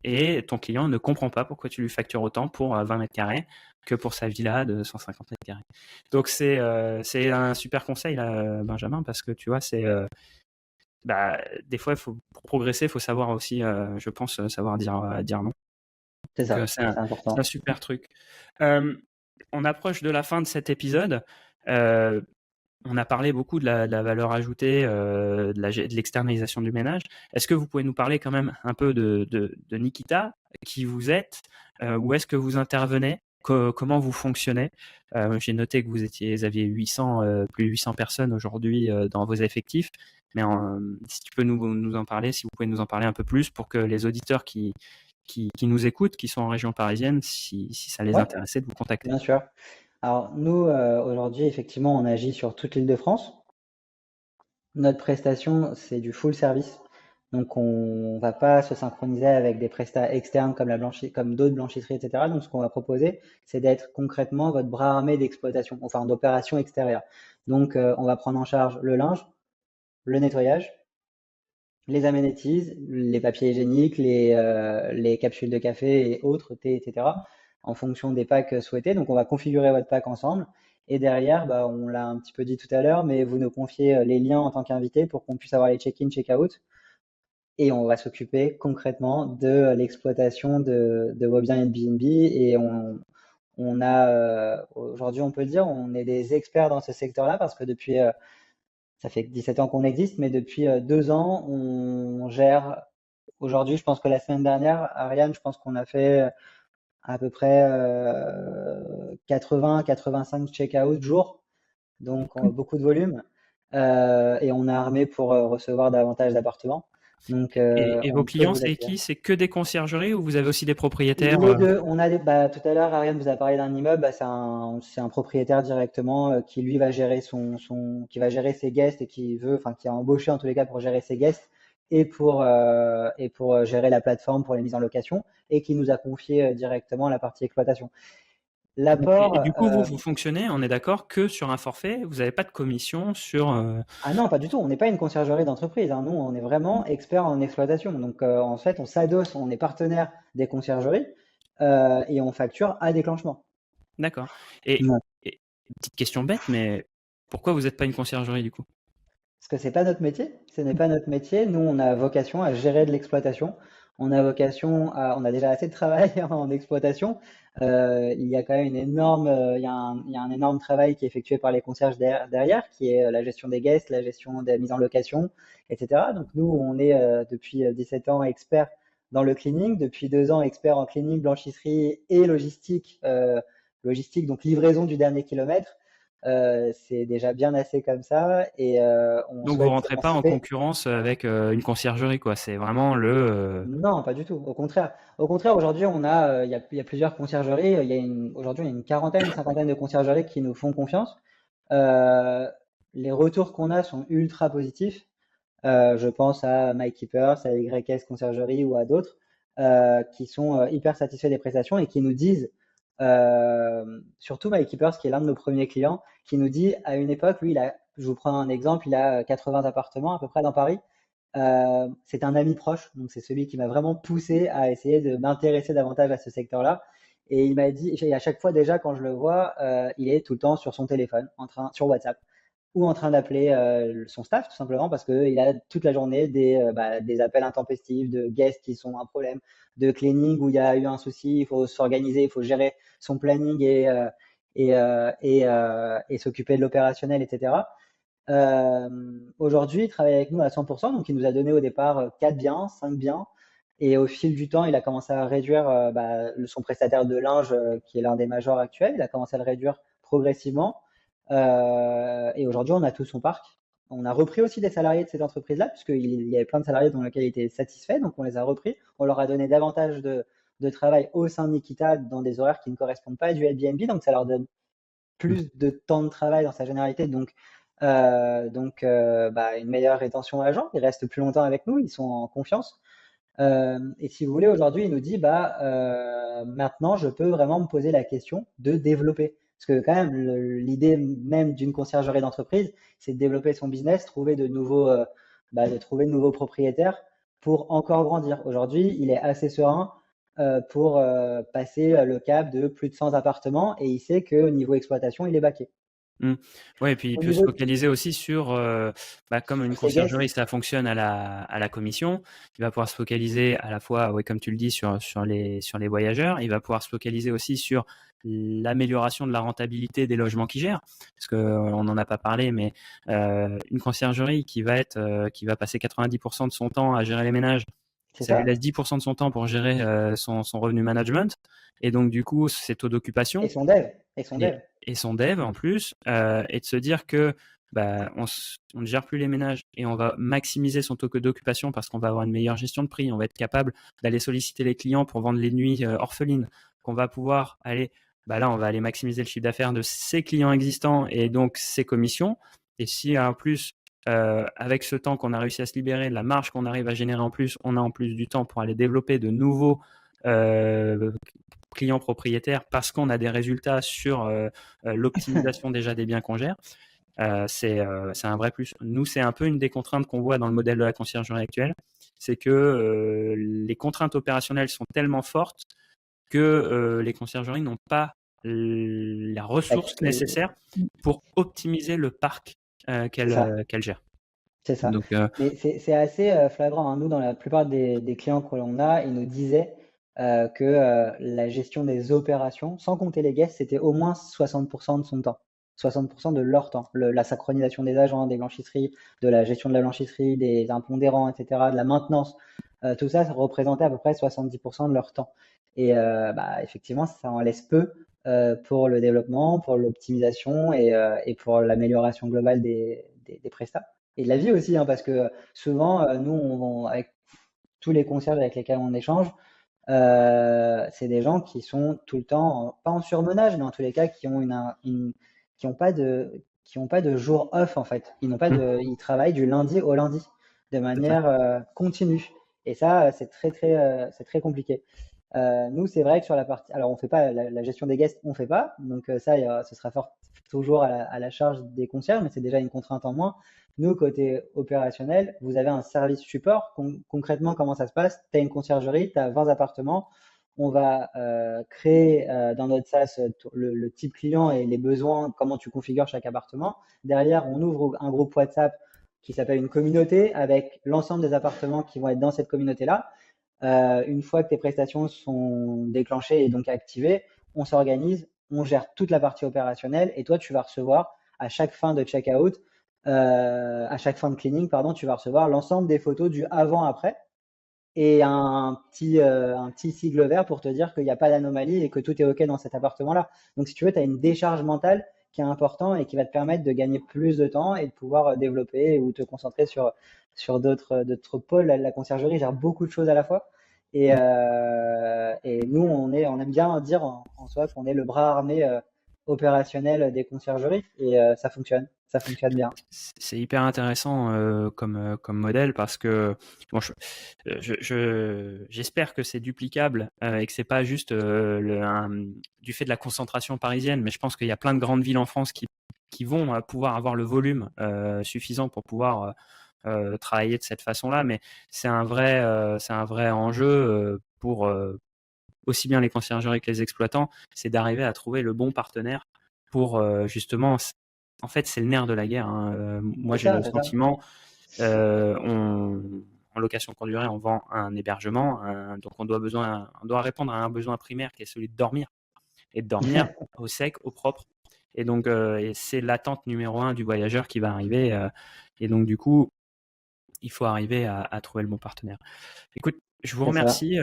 et ton client ne comprend pas pourquoi tu lui factures autant pour 20 mètres carrés que pour sa villa de 150 mètres carrés. Donc, c'est un super conseil, là, Benjamin, parce que tu vois, bah, des fois, pour progresser, il faut savoir aussi, je pense, savoir dire non. C'est Donc, ça. c'est C'est un important. super truc. Euh, on approche de la fin de cet épisode. Euh, on a parlé beaucoup de la valeur ajoutée, de l'externalisation du ménage. Est-ce que vous pouvez nous parler quand même un peu de Nikita, qui vous êtes, où est-ce que vous intervenez, comment vous fonctionnez? J'ai noté que vous aviez 800, plus de 800 personnes aujourd'hui dans vos effectifs. Mais si tu peux nous en parler, si vous pouvez nous en parler un peu plus pour que les auditeurs qui nous écoutent, qui sont en région parisienne, si ça les Ouais, intéressait de vous contacter. bien sûr. Alors, nous, aujourd'hui, effectivement, on agit sur toute l'Île-de-France. Notre prestation, c'est du full service. Donc, on va pas se synchroniser avec des prestats externes comme comme d'autres blanchisseries, etc. Donc, ce qu'on va proposer, c'est d'être concrètement votre bras armé d'exploitation, enfin d'opération extérieure. Donc, on va prendre en charge le linge, le nettoyage, les amenities, les papiers hygiéniques, les capsules de café et autres, thé, etc., en fonction des packs souhaités. Donc, on va configurer votre pack ensemble. Et derrière, bah, on l'a un petit peu dit tout à l'heure, mais vous nous confiez les liens en tant qu'invité pour qu'on puisse avoir les check-in, check-out. Et on va s'occuper concrètement de l'exploitation de vos biens Airbnb. Et on a, aujourd'hui, on peut dire, on est des experts dans ce secteur-là parce que depuis ça fait 17 ans qu'on existe, mais depuis 2 ans, on gère. Aujourd'hui, je pense que la semaine dernière, Ariane, je pense qu'on a fait à peu près 80-85 check-out jour, donc beaucoup de volume. Et on est armé pour recevoir davantage d'appartements. Donc, Et vos on peut clients, vous c'est accueillir. qui? C'est que des conciergeries ou vous avez aussi des propriétaires? Les deux, on a tout à l'heure, Ariane vous a parlé d'un immeuble, c'est un propriétaire directement qui lui va gérer qui va gérer ses guests et qui a embauché en tous les cas pour gérer ses guests et pour gérer la plateforme pour les mises en location et qui nous a confié directement la partie exploitation. Et L'apport, du coup, vous fonctionnez, on est d'accord, que sur un forfait, vous n'avez pas de commission sur... ah non, pas du tout. On n'est pas une conciergerie d'entreprise, hein. Nous, on est vraiment expert en exploitation. Donc, en fait, on s'adosse, on est partenaire des conciergeries et on facture à déclenchement. D'accord. Et, Ouais. et petite question bête, mais pourquoi vous n'êtes pas une conciergerie du coup? Parce que c'est pas notre métier. Ce n'est pas notre métier. Nous, on a vocation à gérer de l'exploitation. On a on a déjà assez de travail en exploitation. Il y a quand même il y a un énorme travail qui est effectué par les concierges derrière, qui est la gestion des guests, la gestion des mises en location, etc. Donc nous, on est depuis 17 ans experts dans le cleaning, depuis 2 ans experts en cleaning, blanchisserie et logistique, donc livraison du dernier kilomètre. C'est déjà bien assez comme ça et on Donc vous souhaite rentrez pas en s'émanciper. concurrence avec une conciergerie, quoi. C'est vraiment le... Non, pas du tout. Au contraire. Au contraire, aujourd'hui, il y a plusieurs conciergeries. Aujourd'hui, il y a une quarantaine, une cinquantaine de conciergeries qui nous font confiance. Euh, les retours qu'on a sont ultra positifs. Je pense à MyKeepers, à YS Conciergerie ou à d'autres qui sont hyper satisfaits des prestations et qui nous disent, surtout MyKeepers, qui est l'un de nos premiers clients, qui nous dit à une époque, je vous prends un exemple, il a 80 appartements à peu près dans Paris. C'est un ami proche, donc c'est celui qui m'a vraiment poussé à essayer de m'intéresser davantage à ce secteur-là. Et il m'a dit, et à chaque fois déjà quand je le vois, il est tout le temps sur son téléphone, sur WhatsApp ou en train d'appeler son staff tout simplement parce qu'il a toute la journée des appels intempestifs de guests qui sont un problème, de cleaning où il y a eu un souci, il faut s'organiser, il faut gérer son planning et s'occuper de l'opérationnel, etc. Aujourd'hui, il travaille avec nous à 100%, donc il nous a donné au départ 4 biens, 5 biens, et au fil du temps, il a commencé à réduire son prestataire de linge, qui est l'un des majors actuels, il a commencé à le réduire progressivement. Et aujourd'hui, on a tout son parc. On a repris aussi des salariés de cette entreprise-là, puisqu'il y avait plein de salariés dans lesquels il était satisfait, donc on les a repris. On leur a donné davantage de travail au sein de Nikita dans des horaires qui ne correspondent pas à du Airbnb, donc ça leur donne plus de temps de travail dans sa généralité, une meilleure rétention agent. Ils restent plus longtemps avec nous, ils sont en confiance. Et si vous voulez, aujourd'hui, il nous dit, maintenant, je peux vraiment me poser la question de développer. Parce que quand même, l'idée même d'une conciergerie d'entreprise, c'est de développer son business, de trouver de nouveaux propriétaires pour encore grandir. Aujourd'hui, il est assez serein pour passer le cap de plus de 100 appartements et il sait qu'au niveau exploitation, il est baqué. Ouais, et puis il Au peut se niveau focaliser aussi sur, comme une sur ses conciergerie, guests, ça fonctionne à la commission. Il va pouvoir se focaliser à la fois, ouais, comme tu le dis, sur les voyageurs. Il va pouvoir se focaliser aussi sur l'amélioration de la rentabilité des logements qu'il gère. Parce qu'on n'en a pas parlé, mais une conciergerie qui va passer 90% de son temps à gérer les ménages, c'est ça lui ça. laisse 10% de son temps pour gérer son revenu management. Et donc, du coup, ses taux Et d'occupation son dev. Et son dev. et son dev en plus, et de se dire que on ne gère plus les ménages et on va maximiser son taux d'occupation parce qu'on va avoir une meilleure gestion de prix, on va être capable d'aller solliciter les clients pour vendre les nuits orphelines, qu'on va pouvoir aller, là on va aller maximiser le chiffre d'affaires de ses clients existants et donc ses commissions. Et si en plus, avec ce temps qu'on a réussi à se libérer, la marge qu'on arrive à générer en plus, on a en plus du temps pour aller développer de nouveaux clients propriétaires parce qu'on a des résultats sur l'optimisation déjà des biens qu'on gère, c'est un vrai plus. Nous, c'est un peu une des contraintes qu'on voit dans le modèle de la conciergerie actuelle, c'est que les contraintes opérationnelles sont tellement fortes que les conciergeries n'ont pas la ressource nécessaire pour optimiser le parc C'est ça. qu'elles gèrent. C'est ça. Donc, Mais c'est assez flagrant, hein. Nous, dans la plupart des clients que l'on a, ils nous disaient que la gestion des opérations, sans compter les guests, c'était au moins 60% de son temps. 60% de leur temps. La synchronisation des agents, des blanchisseries, de la gestion de la blanchisserie, des impondérants, etc., de la maintenance, tout ça, ça représentait à peu près 70% de leur temps. Et effectivement, ça en laisse peu pour le développement, pour l'optimisation et pour l'amélioration globale des prestats et de la vie aussi, hein, parce que souvent, nous, avec tous les concierges avec lesquels on échange, c'est des gens qui sont tout le temps, pas en surmenage, mais en tous les cas, qui ont pas de jour off en fait. Ils travaillent du lundi au lundi de C'est ça. manière continue. Et ça, c'est très compliqué. Nous, c'est vrai que sur la partie, alors on fait pas la gestion des guests, on fait pas, donc ça, ce sera toujours à la charge des concierges, mais c'est déjà une contrainte en moins. Nous, côté opérationnel, vous avez un service support. Concrètement, comment ça se passe? Tu as une conciergerie, tu as 20 appartements. On va créer dans notre SaaS le type client et les besoins, comment tu configures chaque appartement. Derrière, on ouvre un groupe WhatsApp qui s'appelle une communauté avec l'ensemble des appartements qui vont être dans cette communauté-là. Une fois que tes prestations sont déclenchées et donc activées, on s'organise, on gère toute la partie opérationnelle et toi, tu vas recevoir à chaque fin de checkout, à chaque fin de cleaning, pardon, tu vas recevoir l'ensemble des photos du avant-après et un petit sigle vert pour te dire qu'il n'y a pas d'anomalie et que tout est OK dans cet appartement-là. Donc, si tu veux, tu as une décharge mentale qui est importante et qui va te permettre de gagner plus de temps et de pouvoir développer ou te concentrer sur d'autres pôles. La conciergerie gère beaucoup de choses à la fois. Et nous, on aime bien dire en soi qu'on est le bras armé opérationnel des conciergeries et ça fonctionne bien. C'est hyper intéressant comme modèle parce que bon, j'espère que c'est duplicable et que c'est pas juste du fait de la concentration parisienne, mais je pense qu'il y a plein de grandes villes en France qui vont pouvoir avoir le volume suffisant pour pouvoir travailler de cette façon-là, mais c'est un vrai enjeu pour aussi bien les conciergeries que les exploitants, c'est d'arriver à trouver le bon partenaire pour justement, en fait, c'est le nerf de la guerre. Hein. Moi, j'ai le C'est ça. sentiment, en location courte durée, on vend un hébergement, donc on doit répondre à un besoin primaire qui est celui de dormir et de dormir au sec, au propre. Et donc, et c'est l'attente numéro 1 du voyageur qui va arriver. Et donc, du coup, il faut arriver à trouver le bon partenaire. Écoute, je vous C'est ça. remercie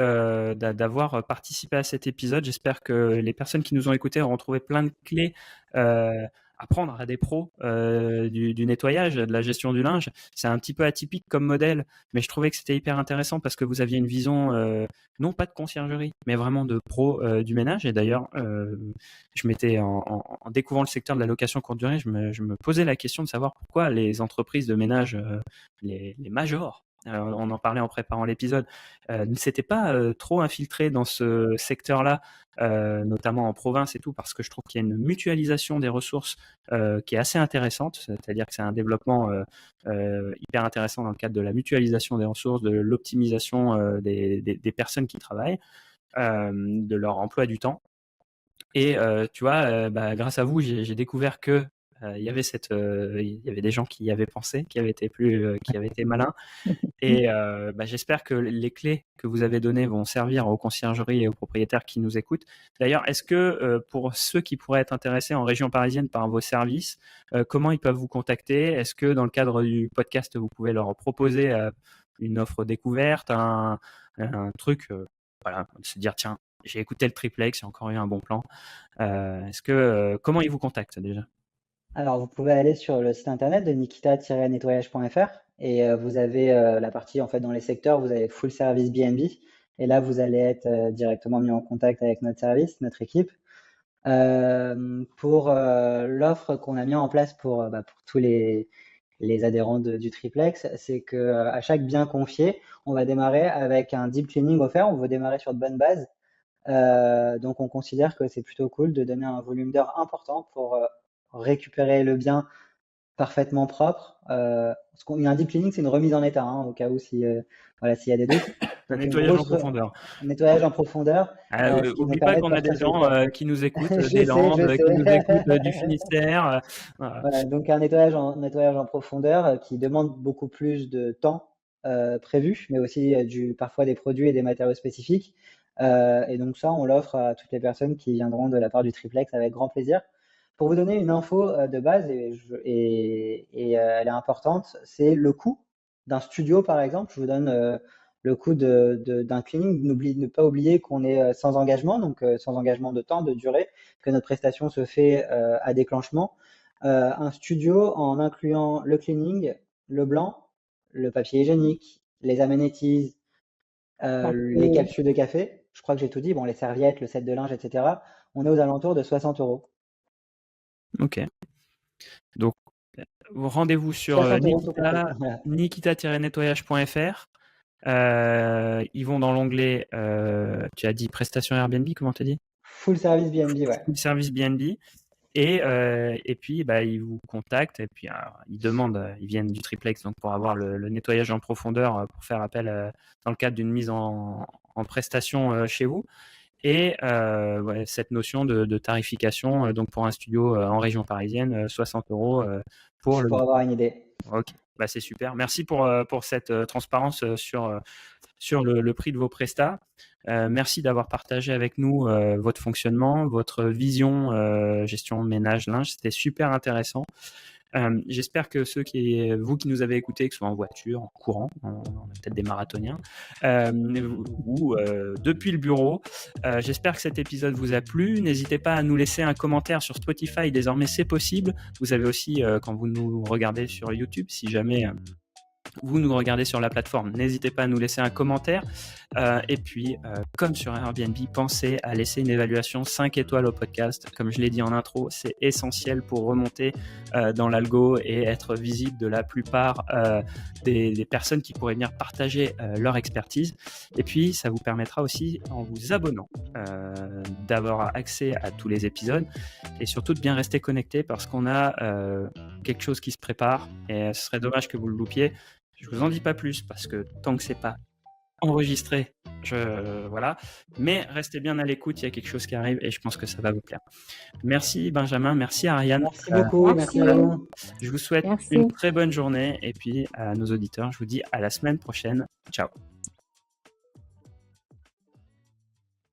d'avoir participé à cet épisode. J'espère que les personnes qui nous ont écoutés auront trouvé plein de clés à prendre à des pros du nettoyage, de la gestion du linge. C'est un petit peu atypique comme modèle, mais je trouvais que c'était hyper intéressant parce que vous aviez une vision non pas de conciergerie, mais vraiment de pro du ménage. Et d'ailleurs, je m'étais en découvrant le secteur de la location courte durée, je me posais la question de savoir pourquoi les entreprises de ménage, les majors, on en parlait en préparant l'épisode, ne s'était pas trop infiltré dans ce secteur-là, notamment en province et tout, parce que je trouve qu'il y a une mutualisation des ressources qui est assez intéressante, c'est-à-dire que c'est un développement hyper intéressant dans le cadre de la mutualisation des ressources, de l'optimisation des personnes qui travaillent, de leur emploi du temps. Et tu vois, grâce à vous, j'ai découvert que il y avait des gens qui y avaient pensé, qui avaient été malins. Et j'espère que les clés que vous avez données vont servir aux conciergeries et aux propriétaires qui nous écoutent. D'ailleurs, est-ce que pour ceux qui pourraient être intéressés en région parisienne par vos services, comment ils peuvent vous contacter? Est-ce que dans le cadre du podcast, vous pouvez leur proposer une offre découverte, un truc, voilà, de se dire, tiens, j'ai écouté le triplex, j'ai encore eu un bon plan. Comment ils vous contactent déjà? Alors, vous pouvez aller sur le site internet de nikita-nettoyage.fr et vous avez la partie, en fait, dans les secteurs, vous avez full service B&B et là, vous allez être directement mis en contact avec notre service, notre équipe. Pour l'offre qu'on a mis en place pour tous les adhérents du triplex, c'est que à chaque bien confié, on va démarrer avec un deep cleaning offert. On veut démarrer sur de bonnes bases. Donc, on considère que c'est plutôt cool de donner un volume d'heures important pour récupérer le bien parfaitement propre. Un deep cleaning, c'est une remise en état, hein, au cas où voilà, s'il y a des doutes. Un Donc, nettoyage en profondeur. un nettoyage en profondeur, ce qui nous Oublie pas permet de qu'on a partir des sur du gens propre. qui nous écoutent Je des sais, je Landes, qui nous écoutent sais. du Finistère. Voilà. Voilà, donc un nettoyage en profondeur qui demande beaucoup plus de temps prévu, mais aussi parfois des produits et des matériaux spécifiques. Et donc ça, on l'offre à toutes les personnes qui viendront de la part du triplex avec grand plaisir. Pour vous donner une info de base, elle est importante, c'est le coût d'un studio, par exemple. Je vous donne le coût d'un cleaning. Ne pas oublier qu'on est sans engagement, donc sans engagement de temps, de durée, que notre prestation se fait à déclenchement. Un studio en incluant le cleaning, le blanc, le papier hygiénique, les amenities, Les capsules de café, je crois que j'ai tout dit. Bon, les serviettes, le set de linge, etc. On est aux alentours de 60 €. Ok. Donc, rendez-vous sur 60 € tout compris. nikita-nettoyage.fr. Ils vont dans l'onglet, tu as dit prestations Airbnb, comment tu as dit? Full service BNB, ouais. Full service BNB. Et puis, ils vous contactent et puis ils demandent, ils viennent du triplex donc pour avoir le nettoyage en profondeur pour faire appel dans le cadre d'une mise en prestation chez vous. Et cette notion de tarification, donc pour un studio en région parisienne, 60 € pour avoir une idée. Ok, c'est super. Merci pour cette transparence sur le prix de vos prestats. Merci d'avoir partagé avec nous votre fonctionnement, votre vision gestion ménage linge. C'était super intéressant. J'espère que vous qui nous avez écoutés, que ce soit en voiture, en courant, on a peut-être des marathoniens, ou depuis le bureau, j'espère que cet épisode vous a plu. N'hésitez pas à nous laisser un commentaire sur Spotify, désormais c'est possible. Vous avez aussi, quand vous nous regardez sur YouTube, si jamais vous nous regardez sur la plateforme, n'hésitez pas à nous laisser un commentaire. Et puis, comme sur Airbnb, pensez à laisser une évaluation 5 étoiles au podcast. Comme je l'ai dit en intro, c'est essentiel pour remonter dans l'algo et être visible de la plupart des personnes qui pourraient venir partager leur expertise. Et puis, ça vous permettra aussi, en vous abonnant, d'avoir accès à tous les épisodes et surtout de bien rester connecté parce qu'on a quelque chose qui se prépare et ce serait dommage que vous le loupiez. Je vous en dis pas plus parce que tant que c'est pas enregistré, voilà. Mais restez bien à l'écoute, il y a quelque chose qui arrive et je pense que ça va vous plaire. Merci Benjamin, merci Ariane. Merci beaucoup, merci à vous. Je vous souhaite une très bonne journée et puis à nos auditeurs, je vous dis à la semaine prochaine. Ciao.